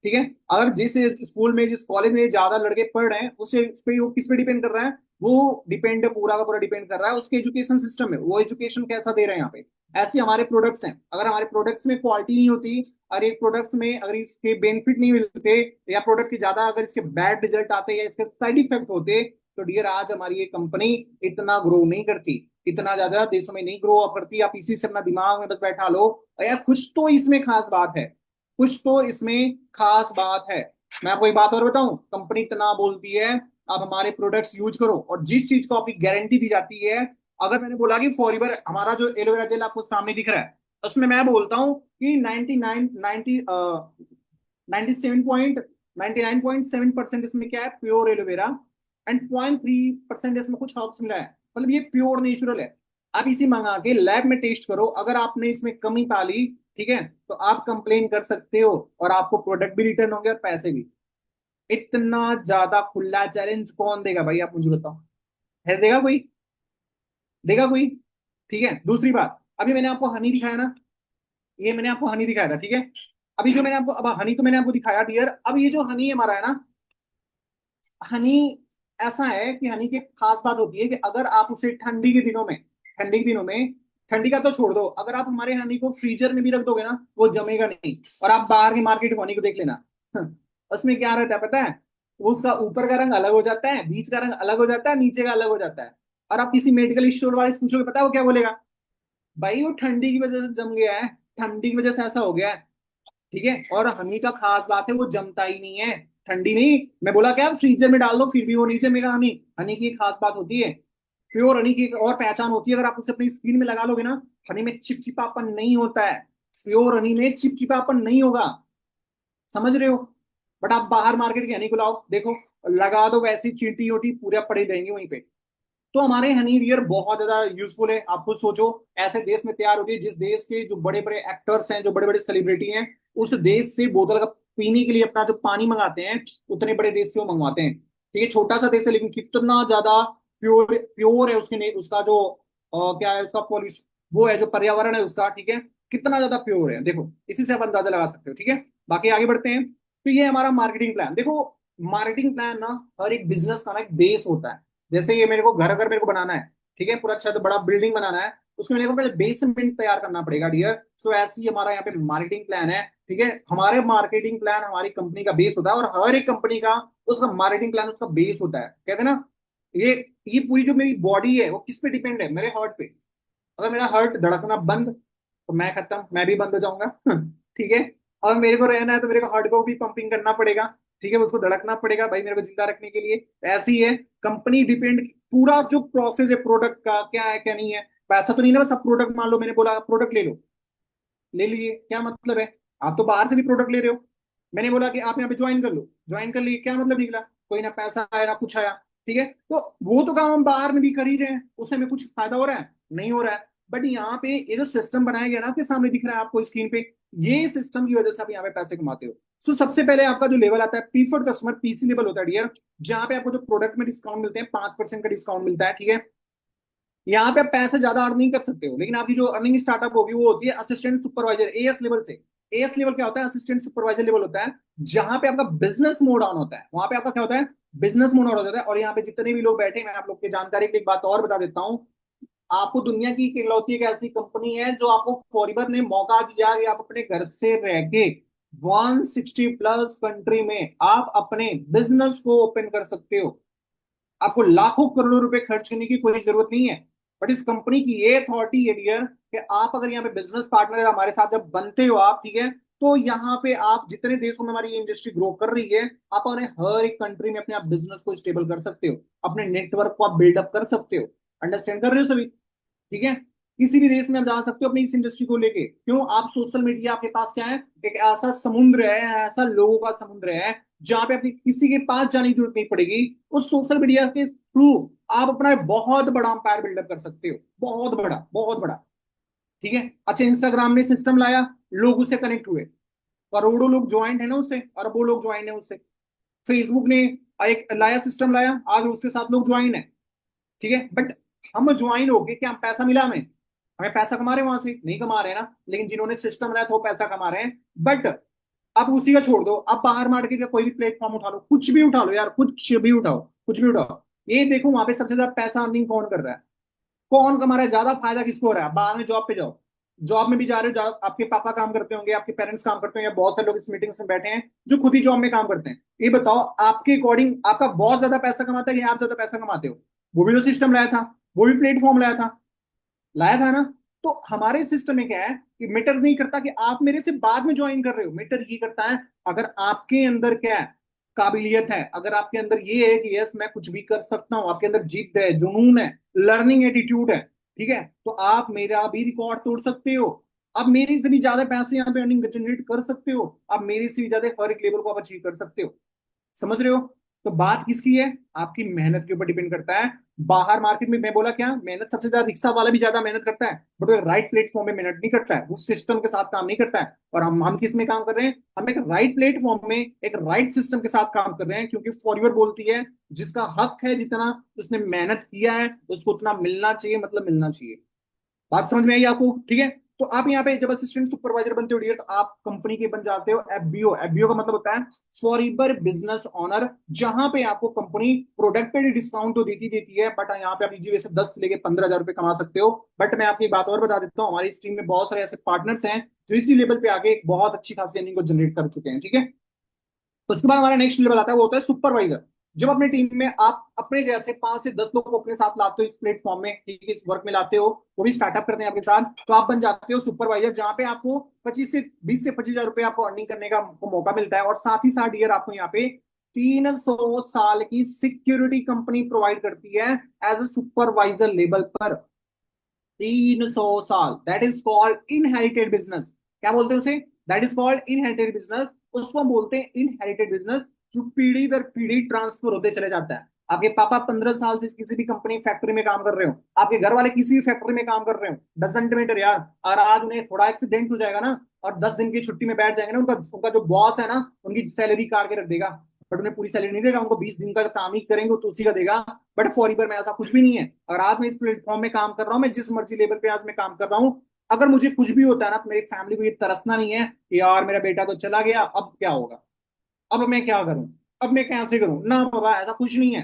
ठीक है, अगर जिस स्कूल में जिस कॉलेज में ज्यादा लड़के पढ़ रहे हैं उस पे वो किस पे डिपेंड कर रहा है, वो डिपेंड पूरा का पूरा डिपेंड कर रहा है उसके एजुकेशन सिस्टम में, वो एजुकेशन कैसा दे रहे हैं यहाँ पे। ऐसे हमारे प्रोडक्ट्स हैं, अगर हमारे प्रोडक्ट्स में क्वालिटी नहीं होती, और एक प्रोडक्ट्स में अगर इसके बेनिफिट नहीं मिलते, या प्रोडक्ट के ज्यादा अगर इसके बैड रिजल्ट आते या इसके साइड इफेक्ट होते, तो डियर आज हमारी ये कंपनी इतना ग्रो नहीं करती, इतना ज्यादा देशों में नहीं ग्रो अप करती। आप इसी से अपना दिमाग में बस बैठा लो, यार कुछ तो इसमें खास बात है। कुछ तो इसमें खास बात है। मैं आपको एक बात और बताऊं, कंपनी इतना बोलती है आप हमारे प्रोडक्ट्स यूज करो, और जिस चीज को आपकी गारंटी दी जाती है, अगर मैंने बोला कि फॉरएवर हमारा जो एलोवेरा जेल आपको सामने दिख रहा है, उसमें मैं बोलता हूँ कि 99 97.99.7% इसमें क्या है, प्योर एलोवेरा, एंड 0.3% इसमें कुछ हर्ब्स मिला है, मतलब ये प्योर नेचुरल है। आप इसी मंगा के लैब में टेस्ट करो, अगर आपने इसमें कमी पाली, ठीक है, तो आप कंप्लेन कर सकते हो, और आपको प्रोडक्ट भी रिटर्न होंगे और पैसे भी। इतना ज्यादा खुला चैलेंज कौन देगा भाई, आप मुझे बताओ, है देगा कोई? देगा कोई? ठीक है, दूसरी बात, अभी मैंने आपको हनी दिखाया ना, ये मैंने आपको हनी दिखाया था, ठीक है। अभी जो मैंने आपको, अब हनी तो मैंने आपको दिखाया डियर, अब ये जो हनी हमारा है ना, हनी ऐसा है कि हनी की एक खास बात होती है कि अगर आप उसे ठंडी के दिनों में, ठंडी के दिनों में, ठंडी का तो छोड़ दो, अगर आप हमारे हनी को फ्रीजर में भी रख दोगे ना, वो जमेगा नहीं। और आप बाहर की मार्केट हनी को देख लेना, उसमें क्या रहता है पता है, वो उसका ऊपर का रंग अलग हो जाता है, बीच का रंग अलग हो जाता है, नीचे का अलग हो जाता है। और आप किसी मेडिकल स्टोर वाले से पूछोगे, पता है वो क्या बोलेगा? भाई वो ठंडी की वजह से जम गया है, ठंडी की वजह से ऐसा हो गया है। ठीक है, और हनी का खास बात है वो जमता ही नहीं है, ठंडी नहीं, मैं बोला क्या, फ्रीजर में डाल दो फिर भी वो नहीं जमेगा हनी। हनी की एक खास बात होती है, प्योर हनी की एक और पहचान होती है, अगर आप उसे अपनी स्किन में लगा लोगे ना, हनी में चिपचिपापन नहीं होता है, प्योर हनी में चिपचिपापन नहीं होगा, समझ रहे हो? बट आप बाहर मार्केट के हनी को लाओ, देखो, लगा दो वैसी चींटी ओटी पूरा पड़े रहेंगे वहीं पे। तो हमारे हनी वियर बहुत ज्यादा यूजफुल है। आप खुद सोचो, ऐसे देश में तैयार होती है जिस देश के जो बड़े बड़े एक्टर्स हैं, जो बड़े बड़े सेलिब्रिटी हैं, उस देश से बोतल का पीने के लिए अपना जो पानी मंगाते हैं, उतने बड़े देश से वो मंगवाते हैं। ठीक है, छोटा सा देश है लेकिन कितना ज्यादा प्योर प्योर है उसके उसका जो क्या है उसका पॉल्यूशन, वो है जो पर्यावरण है उसका, ठीक है, कितना ज्यादा प्योर है, देखो इसी से आप अंदाजा लगा सकते हो। ठीक है, बाकी आगे बढ़ते हैं। तो ये हमारा मार्केटिंग प्लान देखो, मार्केटिंग प्लान ना हर एक बिजनेस का ना एक बेस होता है। जैसे ये मेरे को घर, अगर मेरे को बनाना है, ठीक है, पूरा छत बड़ा बिल्डिंग बनाना है, उसमें मेरे को पहले बेसमेंट तैयार करना पड़ेगा डियर। सो ऐसे ही हमारा यहाँ पे मार्केटिंग प्लान है। ठीक है, हमारे मार्केटिंग प्लान हमारी कंपनी का बेस होता है, और हर एक कंपनी का उसका मार्केटिंग प्लान उसका बेस होता है, कहते हैं ना। ये ये पूरी जो मेरी बॉडी है वो किस पे डिपेंड है, मेरे हार्ट पे। अगर मेरा हार्ट धड़कना बंद, तो मैं खत्म, मैं भी बंद हो जाऊंगा। ठीक है, और मेरे को रहना है तो मेरे को हार्ट को भी पंपिंग करना पड़ेगा, ठीक है, उसको धड़कना पड़ेगा भाई मेरे को जिंदा रखने के लिए। तो ऐसे ही है, कंपनी डिपेंड, पूरा जो प्रोसेस है प्रोडक्ट का क्या है क्या नहीं है, पैसा तो नहीं ना, बस आप प्रोडक्ट मान लो, मैंने बोला प्रोडक्ट ले लो, ले लिए, क्या मतलब है? आप तो बाहर से भी प्रोडक्ट ले रहे हो, मैंने बोला कि आप यहाँ पे ज्वाइन कर लो, ज्वाइन कर लिए, क्या मतलब निकला? कोई ना पैसा आया ना कुछ आया। ठीक है, तो वो तो काम हम बाहर में भी कर ही रहे हैं, उससे हमें कुछ फायदा हो रहा है? नहीं हो रहा है। बट यहाँ पे ये जो सिस्टम बनाया गया ना, आपके सामने दिख रहा है आपको स्क्रीन पे, ये सिस्टम की वजह से आप यहाँ पे पैसे कमाते हो। सो सबसे पहले आपका जो लेवल आता है प्रीफर्ड कस्टमर, पीसी लेवल होता है डियर, जहां पे आपको जो प्रोडक्ट में डिस्काउंट मिलते हैं, 5% का डिस्काउंट मिलता है। ठीक है, यहाँ पे आप पैसे ज्यादा अर्न नहीं कर सकते हो, लेकिन आपकी जो अर्निंग स्टार्टअप होगी वो होती है असिस्टेंट सुपरवाइजर, एएस लेवल से। एएस लेवल क्या होता है? असिस्टेंट सुपरवाइजर लेवल होता है, जहां पे आपका बिजनेस मोड ऑन होता है, वहां पे आपका क्या होता है? बिजनेस मोड ऑन होता है। और यहाँ पे जितने भी लोग बैठे हैं, मैं आप लोग की जानकारी के लिए एक बात और बता देता हूँ, आपको दुनिया की इकलौती एक ऐसी कंपनी है जो आपको फॉरएवर ने मौका दिया कि आप अपने घर से रह के 160 प्लस कंट्री में आप अपने बिजनेस को ओपन कर सकते हो। आपको लाखों करोड़ों रुपए खर्च करने की कोई जरूरत नहीं है। बट इस कंपनी की ये अथॉरिटी है डियर, कि आप अगर यहाँ पे बिजनेस पार्टनर हमारे साथ जब बनते हो आप, ठीक है, तो यहाँ पे आप जितने देशों में हमारी ये इंडस्ट्री ग्रो कर रही है, आप अपने हर एक कंट्री में अपने आप बिजनेस को स्टेबल कर सकते हो, अपने नेटवर्क को आप बिल्डअप कर सकते हो। अंडरस्टैंड कर रहे हो सभी? ठीक है, किसी भी देश में आप जा सकते हो अपनी इस इंडस्ट्री को लेके। क्यों? आप सोशल मीडिया आपके पास क्या है, एक ऐसा समुद्र है, ऐसा लोगों का समुद्र है, जहां पे आपकी किसी के पास जाने की जरूरत नहीं पड़ेगी। उस सोशल मीडिया के थ्रू आप अपना एक बहुत बड़ा अंपायर बिल्डअप कर सकते हो, बहुत बड़ा, बहुत बड़ा। ठीक है, अच्छा, इंस्टाग्राम ने सिस्टम लाया, लोग उससे कनेक्ट हुए, करोड़ों लोग ज्वाइंट है ना उससे, अरबों लोग ज्वाइन है उससे। फेसबुक ने एक लाया, सिस्टम लाया, आज उसके साथ लोग ज्वाइन है। ठीक है, बट हम ज्वाइन हो गए, क्या हम पैसा मिला हमें? हमें पैसा कमा रहे हैं वहां से? नहीं कमा रहे हैं ना, लेकिन जिन्होंने सिस्टम बनाया था वो पैसा कमा रहे हैं। बट आप उसी का छोड़ दो, आप बाहर मार्केट का कोई भी प्लेटफॉर्म उठा लो, कुछ भी उठा लो यार, कुछ भी उठाओ, कुछ भी उठाओ, ये देखो वहां पे सबसे ज्यादा पैसा अर्निंग कौन कर रहा है, कौन कमा रहा है, ज्यादा फायदा किसको हो रहा है? बाहर में जॉब पे जाओ, जॉब में भी जा रहे हो, आपके पापा काम करते होंगे, आपके पेरेंट्स काम करते होंगे, या बहुत सारे लोग इस मीटिंग्स में बैठे हैं जो खुद ही जॉब में काम करते हैं। ये बताओ, आपके अकॉर्डिंग आपका बहुत ज्यादा पैसा कमाता है या आप ज्यादा पैसा कमाते हो? वो भी तो सिस्टम लाया था, वो भी प्लेटफॉर्म लाया था, लाया था ना। तो हमारे सिस्टम में क्या है, कि मैटर नहीं करता कि आप मेरे से बाद में ज्वाइन कर रहे हो, मैटर ये करता है अगर आपके अंदर क्या है, काबिलियत है, अगर आपके अंदर ये है कि यस मैं कुछ भी कर सकता हूँ, आपके अंदर जिद है, जुनून है, लर्निंग एटीट्यूड है, ठीक है, तो आप मेरा भी रिकॉर्ड तोड़ सकते हो, आप मेरे से भी ज्यादा पैसे यहाँ पे अर्निंग जनरेट कर सकते हो, आप मेरे से भी ज्यादा हर एक लेवल को आप अचीव कर सकते हो। समझ रहे हो? तो बात किसकी है? आपकी मेहनत के ऊपर डिपेंड करता है। बाहर मार्केट में मैं बोला क्या, मेहनत सबसे ज्यादा रिक्शा वाला भी ज्यादा मेहनत करता है, बट वो राइट प्लेटफॉर्म में मेहनत नहीं करता है, उस सिस्टम के साथ काम नहीं करता है। और हम किस में काम कर रहे हैं? हम एक राइट प्लेटफॉर्म में एक राइट सिस्टम के साथ काम कर रहे हैं, क्योंकि फॉरवर्ड बोलती है जिसका हक है, जितना उसने मेहनत किया है उसको उतना मिलना चाहिए, मतलब मिलना चाहिए। बात समझ में आई आपको? ठीक है। तो आप यहाँ पे जब असिस्टेंट सुपरवाइजर बनते हो डियर, तो आप कंपनी के बन जाते हो एफबीओ। एफबीओ का मतलब होता है फॉरएवर बिजनेस ऑनर, जहां पे आपको कंपनी प्रोडक्ट पे डिस्काउंट तो देती देती है, बट यहाँ पे आप इजी वैसे 10 से लेके 15 हजार रुपए कमा सकते हो। बट मैं आपको एक बात और बता देता हूँ, हमारी इस टीम में बहुत सारे ऐसे पार्टनर्स हैं जो इसी लेवल पे आके एक बहुत अच्छी खासी अर्निंग को जनरेट कर चुके हैं। ठीक है। उसके बाद हमारा नेक्स्ट लेवल आता है, वो होता है सुपरवाइजर। जब अपनी टीम में आप अपने जैसे 5 से 10 लोग को अपने साथ लाते हो, इस प्लेटफॉर्म में, ठीक है, इस वर्क में लाते हो, वो भी स्टार्टअप करते हैं आपके साथ, तो आप बन जाते हो सुपरवाइजर, जहां पे आपको 25 से 20 से 25 हजार रुपए आपको अर्निंग करने का मौका मिलता है। और साथ ही साथ ईयर आपको यहाँ पे 300 साल की सिक्योरिटी कंपनी प्रोवाइड करती है एज ए सुपरवाइजर लेवल पर। 300 साल, that is called inherited business. क्या बोलते हैं उसे? That is called inherited business. उसको हम बोलते हैं इनहेरिटेड बिजनेस, जो पीढ़ी दर पीढ़ी ट्रांसफर होते चले जाता है। आपके पापा 15 साल से किसी भी कंपनी फैक्ट्री में काम कर रहे हो, आपके घर वाले किसी भी फैक्ट्री में काम कर रहे हो, डजेंट मैटर यार। और आज उन्हें थोड़ा एक्सीडेंट हो जाएगा ना, और 10 दिन की छुट्टी में बैठ जाएंगे ना, उनका उनका जो बॉस है ना, उनकी सैलरी काट के रख देगा। बट उन्हें पूरी सैलरी नहीं देगा, उनको 20 दिन का काम ही करेंगे तो उसी का देगा। बट फॉरीवर में ऐसा कुछ भी नहीं है। अगर आज मैं इस प्लेटफॉर्म में काम कर रहा हूँ, मैं जिस मर्जी लेवल पे आज मैं काम कर रहा हूँ, अगर मुझे कुछ भी होता है ना, तो मेरी फैमिली को ये तरसना नहीं है कि यार मेरा बेटा तो चला गया, अब क्या होगा, अब मैं क्या करूं, अब मैं कैसे करूं, ना बाबा, ऐसा कुछ नहीं है।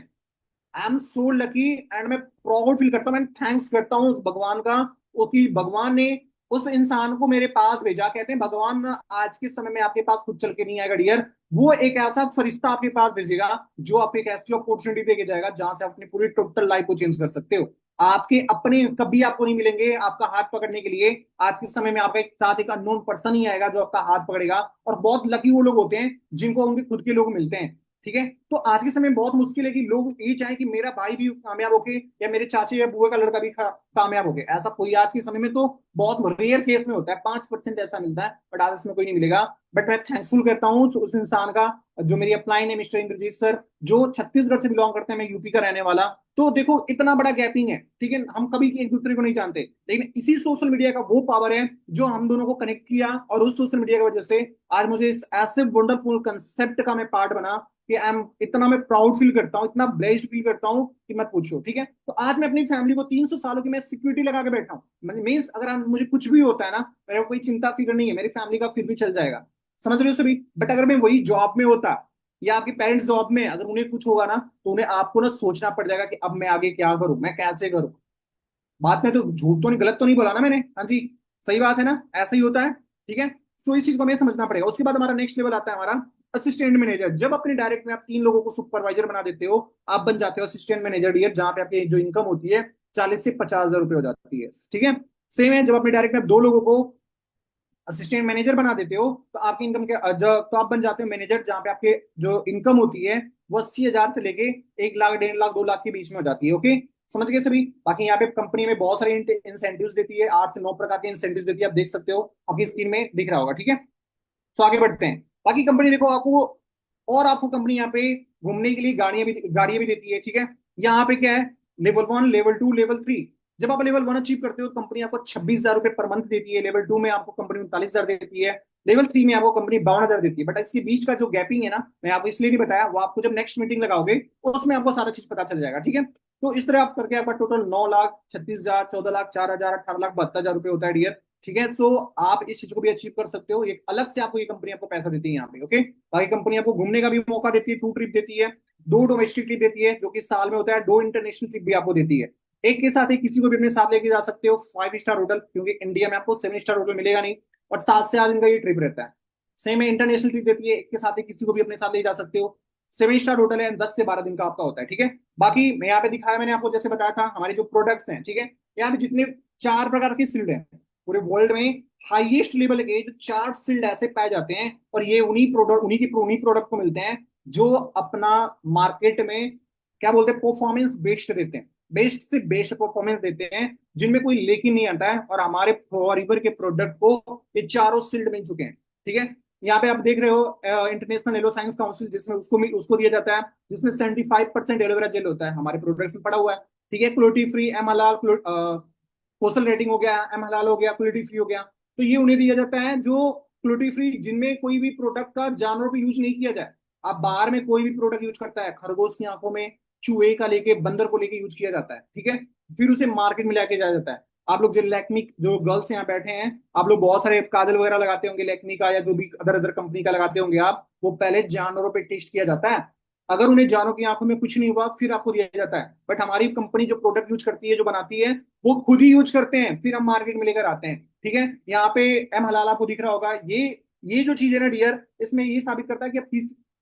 I am so lucky and मैं प्राउड फील करता हूँ, मैं थैंक्स करता हूँ उस भगवान का, वो कि भगवान ने उस इंसान को मेरे पास भेजा। कहते हैं भगवान आज के समय में आपके पास खुद चल के नहीं आएगा डियर, वो एक ऐसा फरिश्ता आपके पास भेजेगा जो आपको एक ऐसी अपॉर्चुनिटी देके जाएगा जहां से अपनी पूरी टोटल लाइफ को चेंज कर सकते हो। आपके अपने कभी आपको नहीं मिलेंगे आपका हाथ पकड़ने के लिए। आज के समय में आपका एक साथ एक अननोन पर्सन ही आएगा जो आपका हाथ पकड़ेगा, और बहुत लकी वो लोग होते हैं जिनको उनके खुद के लोग मिलते हैं। ठीक है। तो आज के समय में बहुत मुश्किल है कि लोग ये चाहें कि मेरा भाई भी कामयाब होके, या मेरे चाचे या बुआ का लड़का भी कामयाब होके, ऐसा कोई आज के समय में तो बहुत रेयर केस में होता है, 5% ऐसा मिलता है, बट आज इसमें कोई नहीं मिलेगा। बट मैं थैंकफुल करता हूँ उस इंसान का, जो मेरी अपलाइन है, मिस्टर इंद्रजीत सर, जो छत्तीसगढ़ से बिलोंग करते हैं, मैं यूपी का रहने वाला। तो देखो इतना बड़ा गैपिंग है, ठीक है, हम कभी एक दूसरे को नहीं जानते, लेकिन इसी सोशल मीडिया का वो पावर है जो हम दोनों को कनेक्ट किया, और उस सोशल मीडिया की वजह से आज मुझे इस ऐसे वंडरफुल कंसेप्ट का मैं पार्ट बना कि आई एम, इतना मैं प्राउड फील करता हूँ, इतना ब्लेस्ड फील करता हूँ कि मत पूछो। ठीक है। तो आज मैं अपनी फैमिली को 300 सालों की मैं सिक्योरिटी लगा के बैठा हूँ, मीन्स अगर मुझे कुछ भी होता है ना, मेरे को कोई चिंता फिक्र नहीं है, मेरी फैमिली का फिर भी चल जाएगा। समझ रहे हो सभी? बट अगर मैं वही जॉब में होता, या आपके पेरेंट्स जॉब में, अगर उन्हें कुछ होगा ना, तो उन्हें आपको ना सोचना पड़ जाएगा कि अब मैं आगे क्या करूं, मैं कैसे करूं। बात में तो झूठ तो नहीं, गलत तो नहीं बोला ना मैंने? हाँ जी, सही बात है ना, ऐसा ही होता है। ठीक है। सो इस चीज को हमें समझना पड़ेगा। उसके बाद हमारा नेक्स्ट लेवल आता है हमारा असिस्टेंट मैनेजर। जब अपने डायरेक्ट में आप 3 लोगों को सुपरवाइजर बना देते हो, आप बन जाते हो असिस्टेंट मैनेजर डियर, जहां पे आपकी जो इनकम होती है 40 से 50 हजार रुपए हो जाती है। ठीक है। सेम है, जब अपने डायरेक्ट में आप 2 लोगों को असिस्टेंट मैनेजर बना देते हो, तो आपकी इनकम के तो आप बन जाते हो मैनेजर, जहां पे आपके जो इनकम होती है वो 80 हजार से लेके 1 लाख, 1.5 लाख, 2 लाख के बीच में हो जाती है। ओके, समझ गए सभी? बाकी यहाँ पे कंपनी में बहुत सारे इंसेंटिव्स देती है, 8 से 9 प्रकार के इंसेंटिव्स देती है, आप देख सकते हो, आपकी स्क्रीन में दिख रहा होगा। ठीक है। तो आगे बढ़ते हैं। बाकी कंपनी देखो आपको, और आपको कंपनी यहाँ पे घूमने के लिए गाड़ियां भी देती है। ठीक है। यहाँ पे क्या है, लेवल 1, लेवल 2, लेवल 3। जब आप लेवल 1 अचीव करते हो तो कंपनी आपको 26 हजार रुपए पर मंथ देती है, लेवल 2 में आपको कंपनी 39 हजार देती है, लेवल 3 में आपको कंपनी 52 हजार देती है। बट इसके बीच का जो गैपिंग है ना, मैं आपको इसलिए नहीं बताया, वो आपको जब नेक्स्ट मीटिंग लगाओगे उसमें आपको सारा चीज पता चल जाएगा। ठीक है। तो इस तरह आप करके आपका टोटल 9 लाख 36 हजार, 14 लाख 4 हजार, 18 लाख 72 हजार रुपए होता है डियर। ठीक है। सो आप इस चीज को भी अचीव कर सकते हो, एक अलग से आपको ये कंपनी आपको पैसा देती है यहाँ पे। ओके। बाकी कंपनी आपको घूमने का भी मौका देती है, 2 ट्रिप देती है, 2 डोमेस्टिक ट्रिप देती है जो कि साल में होता है, 2 इंटरनेशनल ट्रिप भी आपको देती है। एक के साथ ही किसी को भी अपने साथ लेके जा सकते हो 5 स्टार होटल, क्योंकि इंडिया में आपको 7 स्टार होटल मिलेगा नहीं, और 7 से 8 दिन का ये ट्रिप रहता है। सेम है, इंटरनेशनल ट्रिप देती है, एक के साथ ही किसी को भी अपने साथ ले जा सकते हो। 7 स्टार होटल है, 10 से 12 दिन का आपका होता है। ठीक है। बाकी मैं यहाँ पे दिखाया, मैंने आपको जैसे बताया था हमारे जो प्रोडक्ट्स हैं, ठीक है, यहाँ पे जितने 4 प्रकार के सील्ड हैं, पूरे वर्ल्ड में हाईएस्ट लेवल के जो चार्ट सील्ड ऐसे पाए जाते हैं, और ये उन्हीं प्रोडक्ट को मिलते हैं जो अपना मार्केट में क्या बोलते हैं, परफॉर्मेंस बेस्ड देते हैं, बेस्ट से बेस्ट परफॉर्मेंस देते हैं, जिनमें कोई लेके नहीं आता है। और हमारे फॉरएवर के प्रोडक्ट को ये चारों सील्ड मिल चुके हैं, ठीक है। यहाँ पे आप देख रहे हो इंटरनेशनल एलो साइंस काउंसिल, जिसमें उसको दिया जाता है, जिसमें 75% एलोवेरा जेल होता है, हमारे प्रोडक्ट्स में पड़ा हुआ है, ठीक है। क्लोटी फ्री, एम हलाल, कोसल रेटिंग हो गया, एम हलाल हो गया, क्लोटी फ्री हो गया। तो ये उन्हें दिया जाता है जो क्लोटी फ्री, जिनमें कोई भी प्रोडक्ट का जानवरों पे यूज नहीं किया जाए। आप बाहर में कोई भी प्रोडक्ट यूज करता है, खरगोश की आंखों में चूहे का लेके बंदर को लेके यूज किया जाता है, ठीक है। फिर उसे मार्केट में लेके जाया जाता है। आप लोग जो लैक्मी, जो गर्ल्स यहाँ बैठे हैं, आप लोग बहुत सारे काजल वगैरह लगाते होंगे लैक्मी का, या जो भी अदर अदर कंपनी का लगाते होंगे आप, वो पहले जानवरों पे टेस्ट किया जाता है। अगर उन्हें जानवरों की आंखों में कुछ नहीं हुआ फिर आपको दिया जाता है। बट हमारी कंपनी जो प्रोडक्ट यूज करती है, जो बनाती है, वो खुद ही यूज करते हैं, फिर हम मार्केट में लेकर आते हैं, ठीक है। यहाँ पे एम हलाल आपको दिख रहा होगा, ये जो चीज है ना डियर, इसमें ये साबित करता है कि अब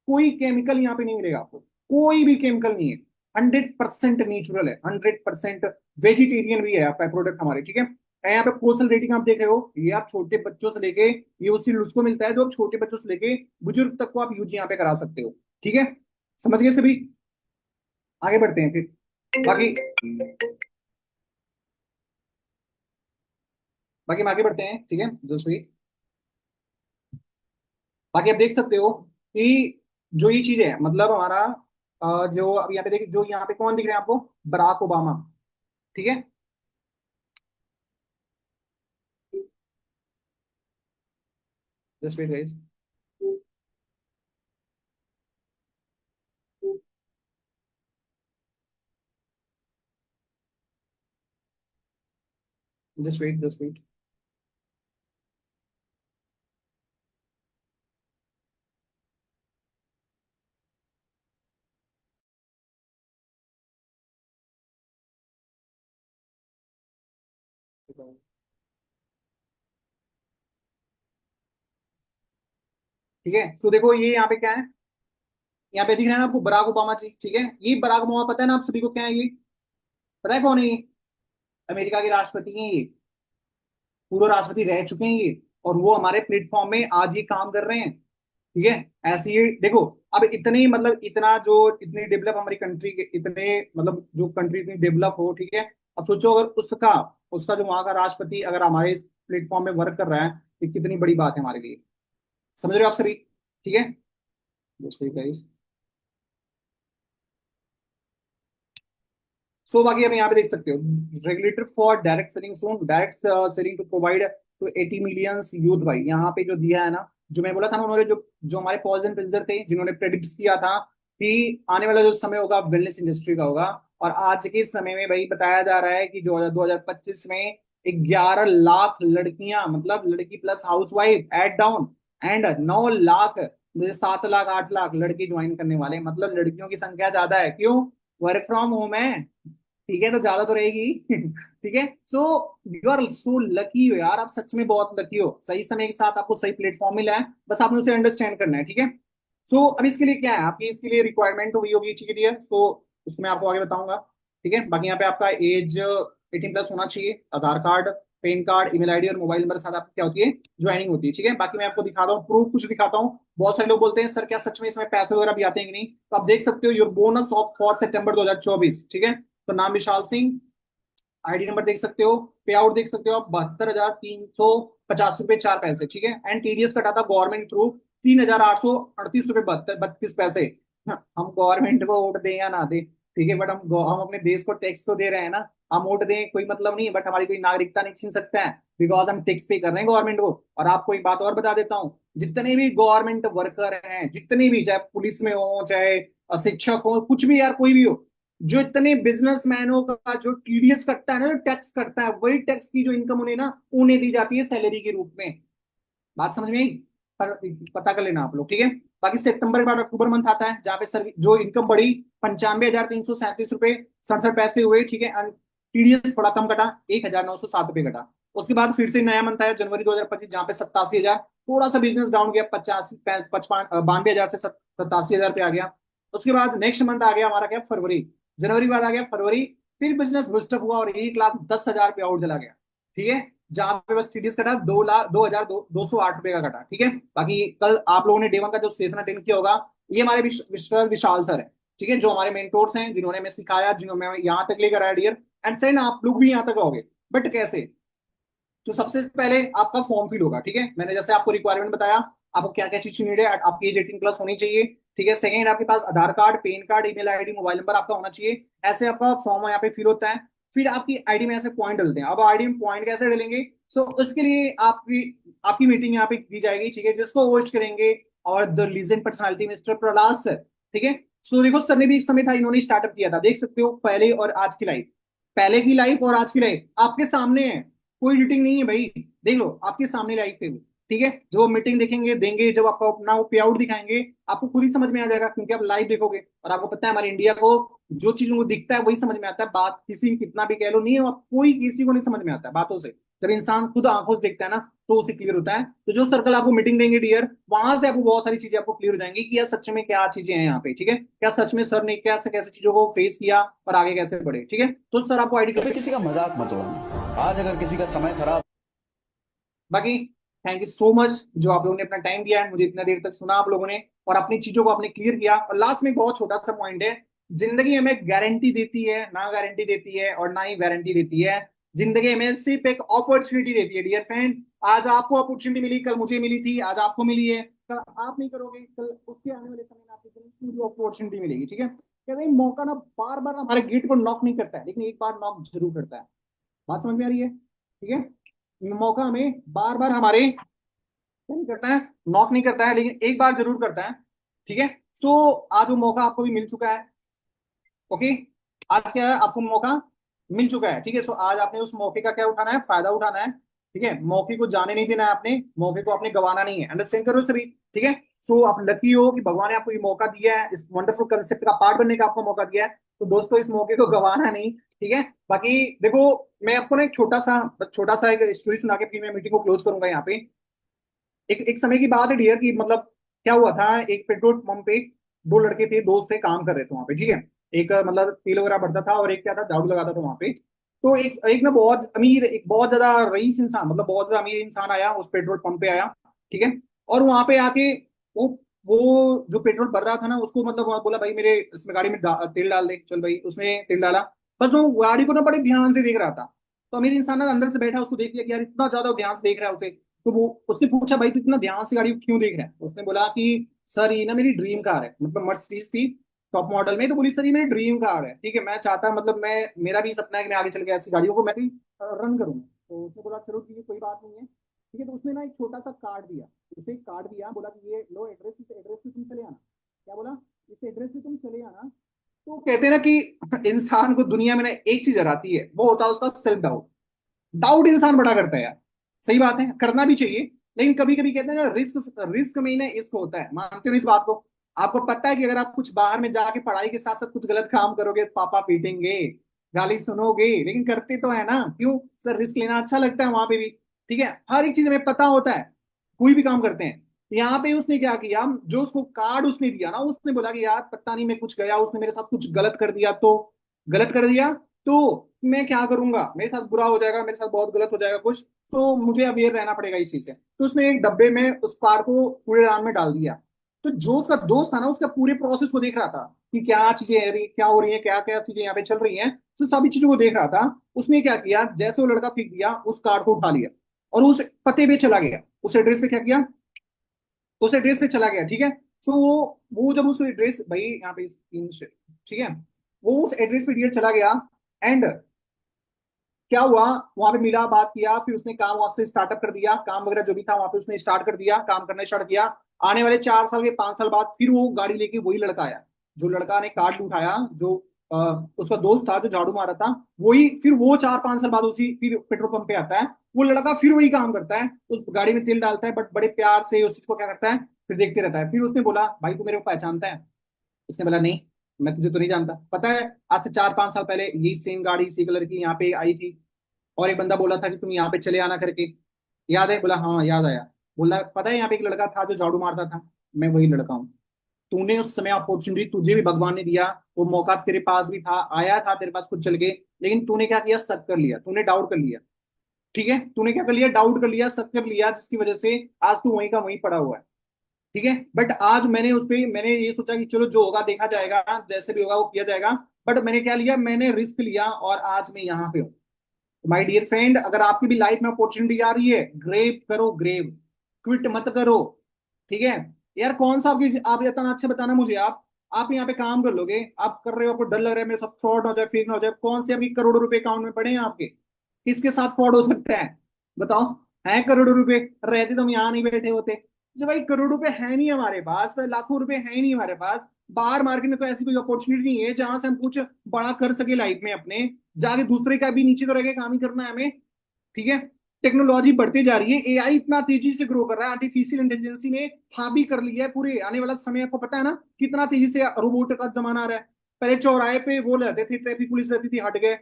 कोई केमिकल यहाँ पे नहीं मिलेगा आपको, कोई भी केमिकल नहीं है। 100% नेचुरल है, 100% वेजिटेरियन भी है आपका प्रोडक्ट हमारे, ठीक है। यहाँ पे पोर्सल रेटिंग आप देख रहे हो, ये आप छोटे बच्चों से लेके, ये उसी उसको मिलता है जो आप छोटे बच्चों से लेके बुजुर्ग तक को आप यूज यहाँ पे करा सकते हो, ठीक है। समझ गए सभी? आगे बढ़ते हैं फिर। बाकी बाकी हम आगे बढ़ते हैं, ठीक है दोस्तों। बाकी आप देख सकते हो कि जो ये चीज है, मतलब हमारा जो अब यहाँ पे देखिए, जो यहाँ पे कौन दिख रहे हैं आपको, बराक ओबामा, ठीक है। Just wait guys, just wait. ठीक है, सो देखो ये यहाँ पे क्या है, यहाँ पे दिख रहा है ना आपको बराक ओबामा जी, ठीक है। ये बराक ओबामा पता है ना आप सभी को क्या है ये? पता है कौन है ये? अमेरिका के राष्ट्रपति हैं ये, पूर्व राष्ट्रपति रह चुके हैं ये, और वो हमारे प्लेटफॉर्म में आज ये काम कर रहे हैं, ठीक है। ऐसे ही देखो, अब इतनी मतलब इतना जो इतनी डेवलप हमारी कंट्री के, इतने मतलब जो कंट्री इतनी डेवलप हो, ठीक है। अब सोचो अगर उसका उसका जो वहां का राष्ट्रपति अगर हमारे इस प्लेटफॉर्म में वर्क कर रहा है, तो कितनी बड़ी बात है हमारे लिए। समझ रहे हो आप सभी? ठीक है, दूसरी गाइस। सो बाकी आप यहाँ पे देख सकते हो, regulator for direct selling zone, direct selling to provide to 80 millions youth. भाई यहाँ पे जो दिया है ना, जो मैं बोला था ना, उन्होंने जो जो हमारे पॉल्स एंड पिल्जर थे, जिन्होंने प्रेडिक्ट किया था कि आने वाला जो समय होगा वेलनेस इंडस्ट्री का होगा, और आज के समय में भाई बताया जा रहा है कि जो 2025 में 11 लाख लड़कियां, मतलब लड़की plus house wife add down, and 9 lakh, मुझे 7 लाख 8 लाख लड़के ज्वाइन करने वाले हैं। मतलब लड़कियों की संख्या ज्यादा है, क्यों? वर्क फ्रॉम होम है, ठीक है, तो ज्यादा तो रहेगी। ठीक है, so you are so lucky हो यार, आप सच में बहुत लकी हो, सही समय के साथ आपको सही प्लेटफॉर्म मिला है, बस आपने उसे अंडरस्टैंड करना है, ठीक है। सो अब इसके लिए क्या है, आपकी इसके लिए रिक्वायरमेंट हुई होगी चीज के लिए, सो उसको मैं आपको आगे बताऊंगा, ठीक है। बाकी यहाँ पे आपका एज 18 प्लस होना चाहिए, Aadhaar card, PAN card, email ID और मोबाइल नंबर के साथ आपकी क्या होती है, ज्वाइनिंग होती है, ठीक है। बाकी मैं आपको दिखाता हूँ प्रूफ, कुछ दिखाता हूँ। बहुत सारे लोग बोलते हैं सर क्या सच में इसमें पैसे वगैरह भी आते हैं कि नहीं, तो आप देख सकते हो योर बोनस ऑफ फॉर सितंबर 2024, ठीक है। तो नाम विशाल सिंह, आईडी नंबर देख सकते हो, पे आउट देख सकते हो आप, 72,350 रुपये 4 पैसे, ठीक है। एंड टीडीएस कटा था गवर्नमेंट थ्रू 3,838 रुपये 32 पैसे। हम गवर्नमेंट को वोट दें या ना दें, ठीक है, बट हम अपने देश को टैक्स तो दे रहे हैं ना। हम वोट दें कोई मतलब नहीं, बट हमारी कोई नागरिकता नहीं छीन सकता है, बिकॉज हम टैक्स पे कर रहे हैं गवर्नमेंट को। और आपको एक बात और बता देता हूँ, जितने भी गवर्नमेंट वर्कर हैं, जितने भी, चाहे पुलिस में हो, चाहे शिक्षक हो, कुछ भी यार, कोई भी हो, जो इतने बिजनेसमैनों का जो टीडीएस कटता है ना, जो टैक्स कटता है, वही टैक्स की जो इनकम उन्हें ना, उन्हें दी जाती है सैलरी के रूप में। बात समझ में आई? पर पता कर लेना आप लोग, ठीक है। बाकी सितंबर के बाद अक्टूबर मंथ आता है, जहां पे सर जो इनकम बढ़ी 95,337 रुपये 67 पैसे हुए, ठीक है। टीडीएस थोड़ा कम कटा, 1,907 रुपये कटा। उसके बाद फिर से नया मंथ आया जनवरी 2025, जहां पे 87,000, थोड़ा सा बिजनेस डाउन गया, 55 92,000 से 87,000 पे आ गया। उसके बाद नेक्स्ट मंथ आ गया हमारा क्या, फरवरी। जनवरी के बाद आ गया फरवरी, फिर बिजनेस बूस्टअप हुआ और 1,10,000 पे आउट चला गया, ठीक है। जहां पे बस टीडीएस कटा 2,02,208 रुपए का कटा, ठीक है। बाकी कल आप लोगों ने डे 1 का जो सेशन अटेंड किया होगा, ये हमारे मिस्टर विशाल सर है, ठीक है, जो हमारे मेंटोर्स हैं, जिन्होंने हमें सिखाया, जिन्होंने हमें यहाँ तक लेकर आया डियर। एंड सेन आप लोग भी यहाँ तक आओगे, बट कैसे? तो सबसे पहले आपका फॉर्म फिल होगा, ठीक है। मैंने जैसे आपको रिक्वायरमेंट बताया, आपको क्या क्या चीज की नीड है, आपकी एज 18 प्लस होनी चाहिए, ठीक है। सेकंड, आपके पास Aadhaar card, PAN card, email ID, mobile number आपका होना चाहिए। ऐसे आपका फॉर्म यहाँ पे फिल होता है। फिर आपकी आईडी में ऐसे पॉइंट डलते हैं। अब आईडी में पॉइंट कैसे डलेंगे? सो उसके लिए आपकी आपकी मीटिंग यहाँ पे दी जाएगी, ठीक है, जिसको होस्ट करेंगे और the legend personality mister Prahlad sir, ठीक है। सो देखो, सर ने भी एक समय था, इन्होंने स्टार्टअप किया था, देख सकते हो पहले और आज की लाइफ, पहले की लाइफ और आज की लाइफ आपके सामने है, कोई एडिटिंग नहीं है भाई, देख लो आपके सामने लाइफ है वो, ठीक है। जो मीटिंग देखेंगे देंगे, जब आपको अपना वो पे आउट दिखाएंगे, आपको खुद ही समझ में आ जाएगा, क्योंकि आप लाइव देखोगे। और आपको पता है हमारे इंडिया को जो चीज उनको दिखता है वही समझ में आता है, बात किसी कितना भी कह लो नहीं है, कोई किसी को नहीं समझ में आता है बातों से। जब इंसान खुद आंखों से देखता है ना, तो उसे क्लियर होता है। तो जो सर्कल आपको मीटिंग देंगे डियर, वहां से आपको बहुत सारी चीजें आपको क्लियर हो जाएंगी कि यार सच में क्या चीजें हैं यहाँ पे, ठीक है। क्या सच में सर ने कैसे कैसे चीजों को फेस किया और आगे कैसे बढ़े, ठीक है। तो सर आपको आईडी कभी किसी का मजाक मत उड़ाना। आज अगर किसी का समय खराब। बाकी थैंक यू सो मच जो आप लोगों ने अपना टाइम दिया है, मुझे इतना देर तक सुना आप लोगों ने और अपनी चीजों को आपने क्लियर किया। और लास्ट में एक बहुत छोटा सा पॉइंट है, जिंदगी हमें गारंटी देती है ना, गारंटी देती है और ना ही वारंटी देती है। जिंदगी हमें सिर्फ एक अपॉर्चुनिटी देती है डियर फ्रेंड। आज आपको अपॉर्चुनिटी मिली, कल मुझे मिली थी, आज आपको मिली है, कल आप नहीं करोगे, कल उसके आने वाले समय में आपको अपॉर्चुनिटी मिलेगी, ठीक है। कहते हैं मौका ना बार बार हमारे गेट को नॉक नहीं करता है, लेकिन एक बार नॉक जरूर करता है। बात समझ में आ रही है? ठीक है, मौका हमें बार बार हमारे क्या नहीं करता है, नॉक नहीं करता है, लेकिन एक बार जरूर करता है, ठीक है। सो आज वो मौका आपको भी मिल चुका है, ओके। आज क्या है, आपको मौका मिल चुका है, ठीक है। सो आज आपने उस मौके का क्या उठाना है, फायदा उठाना है, ठीक है। मौके को जाने नहीं देना है आपने, मौके को आपने गंवाना नहीं है, अंडरस्टैंड करो सभी, ठीक है। सो आप लकी हो कि भगवान ने आपको ये मौका दिया है, इस वंडरफुल कंसेप्ट का पार्ट बनने का आपको मौका दिया है। तो दोस्तों इस मौके को गंवाना नहीं, ठीक है। बाकी देखो, मैं आपको ना एक छोटा सा एक स्टोरी सुना के फिर मैं मीटिंग को क्लोज करूंगा यहाँ पे। एक एक समय की बात है डियर की, मतलब क्या हुआ था, एक पेट्रोल पंप पे दो लड़के थे, दोस्त थे, काम कर रहे थे वहां पे, ठीक है। एक मतलब तेल वगैरह भरता था और एक क्या था, झाड़ू लगाता था वहां पे। तो एक एक ना बहुत अमीर, एक बहुत ज्यादा रईस इंसान, मतलब बहुत ज्यादा अमीर इंसान आया उस पेट्रोल पंप पे आया, ठीक है। और वहां पे आके वो वो जो पेट्रोल भर रहा था ना, उसको मतलब वहाँ बोला भाई मेरे इसमें गाड़ी में तेल डाल दे, चल भाई उसने तेल डाला। बस वो गाड़ी को ना बड़े ध्यान से देख रहा था। तो अमीर इंसान ना अंदर से बैठा, उसको देख लिया कि यार इतना ज्यादा ध्यान से देख रहा है उसे। तो वो उसने पूछा भाई तू इतना ध्यान से गाड़ी क्यों देख रहा है? उसने बोला कि सर ये ना मेरी ड्रीम कार है, मतलब मर्सिडीज थी टॉप मॉडल में। तो बोली सर ये मेरी ड्रीम कार है, ठीक है, मैं चाहता, मतलब मैं, मेरा भी सपना है कि मैं आगे चल के ऐसी गाड़ियों को मैं भी रन करूँ। तो उसने बोला चलो ठीक है कोई बात नहीं है, ठीक है। तो उसने ना एक छोटा सा कार्ड दिया, उसे एक कार्ड दिया, बोला कि ये लो एड्रेस, इस एड्रेस पे तुम चले आना। क्या बोला? इस एड्रेस पे तुम चले आना। तो कहते हैं ना कि इंसान को दुनिया में ना एक चीज हराती है, वो होता है उसका सेल्फ डाउट। डाउट इंसान बड़ा करता है यार, सही बात है, करना भी चाहिए। लेकिन कभी कभी कहते हैं ना, रिस्क रिस्क में ही ना इश्क होता है, मानते हो इस बात को? आपको पता है कि अगर आप कुछ बाहर में जाके पढ़ाई के साथ साथ कुछ गलत काम करोगे तो पापा पीटेंगे, गाली सुनोगे, लेकिन करते तो है ना, क्यों? सर रिस्क लेना अच्छा लगता है वहां पे भी, ठीक है। हर एक चीज हमें पता होता है, कोई भी काम करते हैं। यहाँ पे उसने क्या किया, जो उसको कार्ड उसने दिया ना, उसने बोला कि यार पता नहीं मैं कुछ गया, उसने मेरे साथ कुछ गलत कर दिया तो, गलत कर दिया तो मैं क्या करूंगा, मेरे साथ बुरा हो जाएगा, मेरे साथ बहुत गलत हो जाएगा कुछ, तो मुझे अवेयर रहना पड़ेगा इस चीज से। तो उसने एक डब्बे में उस कार को कूड़ेदान में डाल दिया। तो जो उसका दोस्त था ना, उसका पूरे प्रोसेस को देख रहा था कि क्या चीजें क्या हो रही है, क्या क्या चीजें यहाँ पे चल रही हैं, तो सभी चीजों को देख रहा था। उसने क्या किया, जैसे वो लड़का फेंक दिया, उस कार को उठा लिया और उस पते पे चला गया, उस एड्रेस पे क्या किया, उस एड्रेस पे चला गया, ठीक है। तो वो जब उस एड्रेस, भाई यहाँ पे ठीक है, वो उस एड्रेस पे डियर चला गया। एंड क्या हुआ, वहां पे मिला, बात किया, फिर उसने काम वहां से स्टार्टअप कर दिया, काम वगैरह जो भी था वहां पे उसने स्टार्ट कर दिया, काम करना स्टार्ट किया। आने वाले 4 साल के 5 साल बाद फिर वो गाड़ी लेके वही लड़का आया, जो लड़का ने कार्ड उठाया, जो उसका दोस्त था जो झाड़ू मारा था, वही फिर वो 4-5 साल बाद उसी फिर पेट्रोल पंप पे आता है। वो लड़का फिर वही काम करता है, उस गाड़ी में तेल डालता है, बट बड़े प्यार से उस चीज को क्या करता है, फिर देखते रहता है। फिर उसने बोला भाई तू मेरे को पहचानता है? उसने बोला नहीं, मैं तुझे तो नहीं जानता। पता है आज से 4-5 साल पहले यही सेम गाड़ी इसी कलर की यहाँ पे आई थी, और एक बंदा बोला था कि तुम यहाँ पे चले आना करके, याद है? बोला हाँ याद आया। बोला पता है यहाँ पे एक लड़का था जो झाड़ू मारता था, मैं वही लड़का हूँ। तूने उस समय अपॉर्चुनिटी तुझे भी भगवान ने दिया, वो मौका तेरे पास भी था, आया था तेरे पास खुद चल के, लेकिन तूने क्या किया, शक कर लिया, तूने डाउट कर लिया, ठीक है, तूने क्या कर लिया, डाउट कर लिया, शक कर लिया, जिसकी वजह से आज तू वहीं का वहीं पड़ा हुआ है। ठीक है, बट आज मैंने उस पे मैंने ये सोचा कि चलो जो होगा देखा जाएगा, जैसे भी होगा वो किया जाएगा। बट मैंने क्या लिया, मैंने रिस्क लिया और आज मैं यहाँ पे हूँ। माय डियर फ्रेंड, अगर आपकी भी लाइफ में अपॉर्चुनिटी आ रही है, ग्रेब करो, ग्रेब, क्विट मत करो। ठीक है यार, कौन सा आपकी, आप इतना अच्छा बताना मुझे, आप यहाँ पे काम कर लोगे, आप कर रहे हो, आपको डर लग रहा है मेरे साथ फ्रॉड हो जाए, फेक ना हो जाए, कौन से अभी करोड़ों रुपए अकाउंट में पड़े हैं आपके, किसके साथ फ्रॉड हो सकता है, बताओ। है करोड़ों रुपए, रहते तो हम यहाँ नहीं बैठे होते। जब भाई करोड़ों रुपए है नहीं हमारे पास, लाखों रुपए है नहीं हमारे पास, बाहर मार्केट में तो ऐसी कोई अपॉर्चुनिटी नहीं है जहां से हम कुछ बड़ा कर सके लाइफ में अपने, जाके दूसरे का भी नीचे तो रह के काम ही करना है हमें। ठीक है, टेक्नोलॉजी बढ़ती जा रही है, एआई इतना तेजी से ग्रो कर रहा है, आर्टिफिशियल इंटेलिजेंसी ने हावी कर लिया है पूरे आने वाला समय, आपको पता है ना कितना तेजी से रोबोट का जमाना आ रहा है। पहले चौराहे पे वो रहते थे, ट्रैफिक पुलिस रहती थी, हट गए।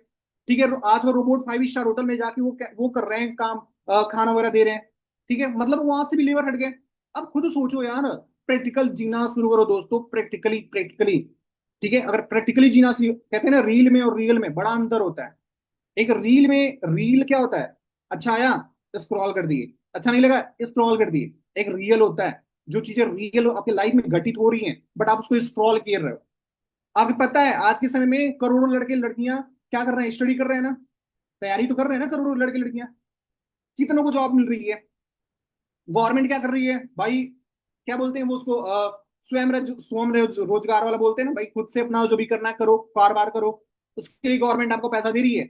ठीक है, आज वो रोबोट 5 स्टार होटल में जाके वो कर रहे हैं काम, खाना वगैरह दे रहे हैं। ठीक है, मतलब वहां से भी लेबर हट गए। अब खुद सोचो यार, प्रैक्टिकल जीना शुरू करो दोस्तों, प्रैक्टिकली प्रैक्टिकली। ठीक है, अगर प्रैक्टिकली जीना कहते हैं ना, रील में और रियल में बड़ा अंतर होता है। एक रील में, रील क्या होता है, अच्छा आया स्क्रॉल कर दिए, अच्छा नहीं लगा स्क्रॉल कर दिए। एक रियल होता है, जो चीजें रियल आपके लाइफ में घटित हो रही हैं, बट आप उसको स्क्रॉल कर रहे हो। आपको पता है आज के समय में करोड़ों लड़के लड़कियां क्या कर रहे हैं, स्टडी कर रहे हैं ना, तैयारी तो कर रहे हैं ना करोड़ों लड़के लड़कियां, कितनों को जॉब मिल रही है। गवर्नमेंट क्या कर रही है भाई, क्या बोलते हैं वो उसको, रोजगार वाला बोलते हैं ना भाई, खुद से अपना जो भी करना है करो, कारोबार करो, उसके लिए गवर्नमेंट आपको पैसा दे रही है।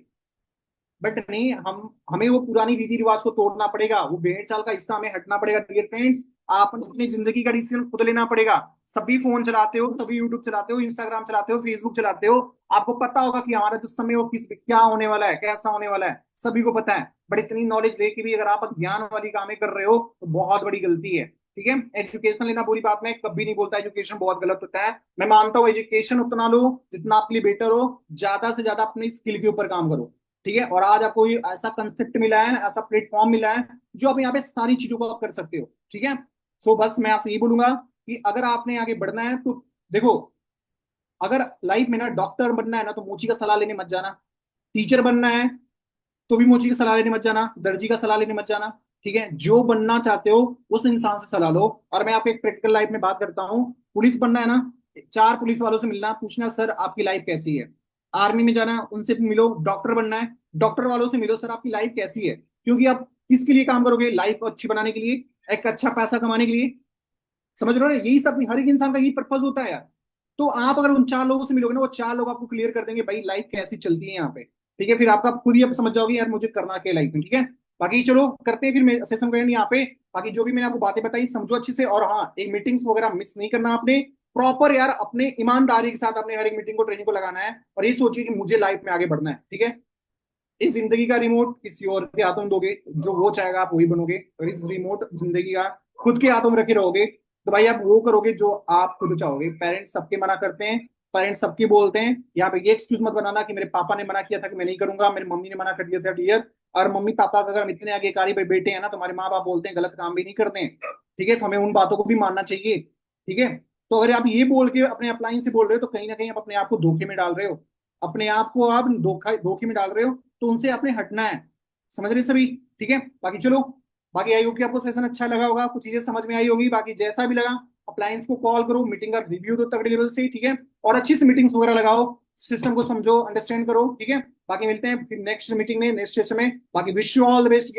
बट नहीं, हम हमें वो पुरानी रीति रिवाज को तोड़ना पड़ेगा, वो भेड़ चाल का हिस्सा हमें हटना पड़ेगा डियर फ्रेंड्स। आप अपनी जिंदगी का डिसीजन खुद लेना पड़ेगा। सभी फोन चलाते हो, सभी यूट्यूब चलाते हो, इंस्टाग्राम चलाते हो, फेसबुक चलाते हो, आपको पता होगा कि हमारा जो समय वो किस क्या होने वाला है, कैसा होने वाला है, सभी को पता है। बट इतनी नॉलेज लेके भी अगर आप अज्ञान वाली कामें कर रहे हो तो बहुत बड़ी गलती है। ठीक है, एजुकेशन लेना बुरी बात, मैं कभी नहीं बोलता एजुकेशन बहुत गलत होता है। मैं मानता हूँ एजुकेशन उतना लो जितना आपके लिए बेटर हो, ज्यादा से ज्यादा अपनी स्किल के ऊपर काम करो। ठीक है, और आज आपको ये ऐसा कंसेप्ट मिला है, ऐसा प्लेटफॉर्म मिला है, जो आप यहाँ पे सारी चीजों को आप कर सकते हो। ठीक है, सो बस मैं आपसे ये बोलूंगा कि अगर आपने आगे बढ़ना है तो देखो, अगर लाइफ में ना डॉक्टर बनना है ना तो मोची का सलाह लेने मत जाना, टीचर बनना है तो भी मोची की सलाह लेने मत जाना, दर्जी का सलाह लेने मत जाना। ठीक है, जो बनना चाहते हो उस इंसान से सलाह लो। और मैं आपको एक प्रैक्टिकल लाइफ में बात करता हूँ, पुलिस बनना है ना, 4 पुलिस वालों से मिलना, पूछना सर आपकी लाइफ कैसी है। आर्मी में जाना है, उनसे मिलो। डॉक्टर बनना है, डॉक्टर वालों से मिलो, सर आपकी लाइफ कैसी है, क्योंकि आप किसके लिए काम करोगे, लाइफ को अच्छी बनाने के लिए, एक अच्छा पैसा कमाने के लिए। समझ रहे हो ना, यही सब हर एक इंसान का यही पर्पज होता है यार। तो आप अगर उन 4 लोगों से मिलोगे ना, वो 4 लोग आपको क्लियर कर देंगे भाई लाइफ कैसी चलती है यहाँ पे। ठीक है, फिर आपका खुद ही आप समझ जाओगे यार मुझे करना क्या लाइफ में। ठीक है, बाकी चलो करते हैं फिर सेशन करेंगे यहाँ पे। बाकी जो भी मैंने आपको बातें बताई समझो अच्छे से, और हाँ, एक मीटिंग्स वगैरह मिस नहीं करना आपने, प्रॉपर यार अपने ईमानदारी के साथ अपने हर एक मीटिंग को, ट्रेनिंग को लगाना है, और ये सोचिए कि मुझे लाइफ में आगे बढ़ना है। ठीक है, इस जिंदगी का रिमोट किसी और के हाथों में दोगे, जो वो चाहेगा आप वही बनोगे, और इस रिमोट जिंदगी का खुद के हाथों में रखे रहोगे तो भाई आप वो करोगे जो आप खुद चाहोगे। पेरेंट्स सबके मना करते हैं, पेरेंट्स सबके बोलते हैं, यहाँ पे ये एक्सक्यूज मत बनाना कि मेरे पापा ने मना किया था कि मैं नहीं करूंगा, मेरी मम्मी ने मना कर दिया था डियर। और मम्मी पापा का अगर हम इतने आज्ञाकारी भाई बेटे हैं ना, तो हमारे माँ बाप बोलते हैं गलत काम भी नहीं करते हैं। ठीक है, तो हमें उन बातों को भी मानना चाहिए। ठीक है, तो अगर आप ये बोल के अपने अपलाइन से बोल रहे हो तो कहीं ना कहीं आप अपने आप को धोखे में डाल रहे हो, अपने आप को आप धोखे में डाल रहे हो, तो उनसे आपने हटना है। समझ रहे सभी। ठीक है, बाकी चलो, बाकी आई होप कि आपको सेशन अच्छा लगा होगा, कुछ चीजें समझ में आई होगी। बाकी जैसा भी लगा अप्लायंस को कॉल करो, मीटिंग का रिव्यू दो तगड़े लेवल से। ठीक है, और अच्छी सी मीटिंग्स वगैरह लगाओ, सिस्टम को समझो, अंडरस्टैंड करो। ठीक है, बाकी मिलते हैं फिर नेक्स्ट मीटिंग में, नेक्स्ट सेशन में। बाकी wish you all the best.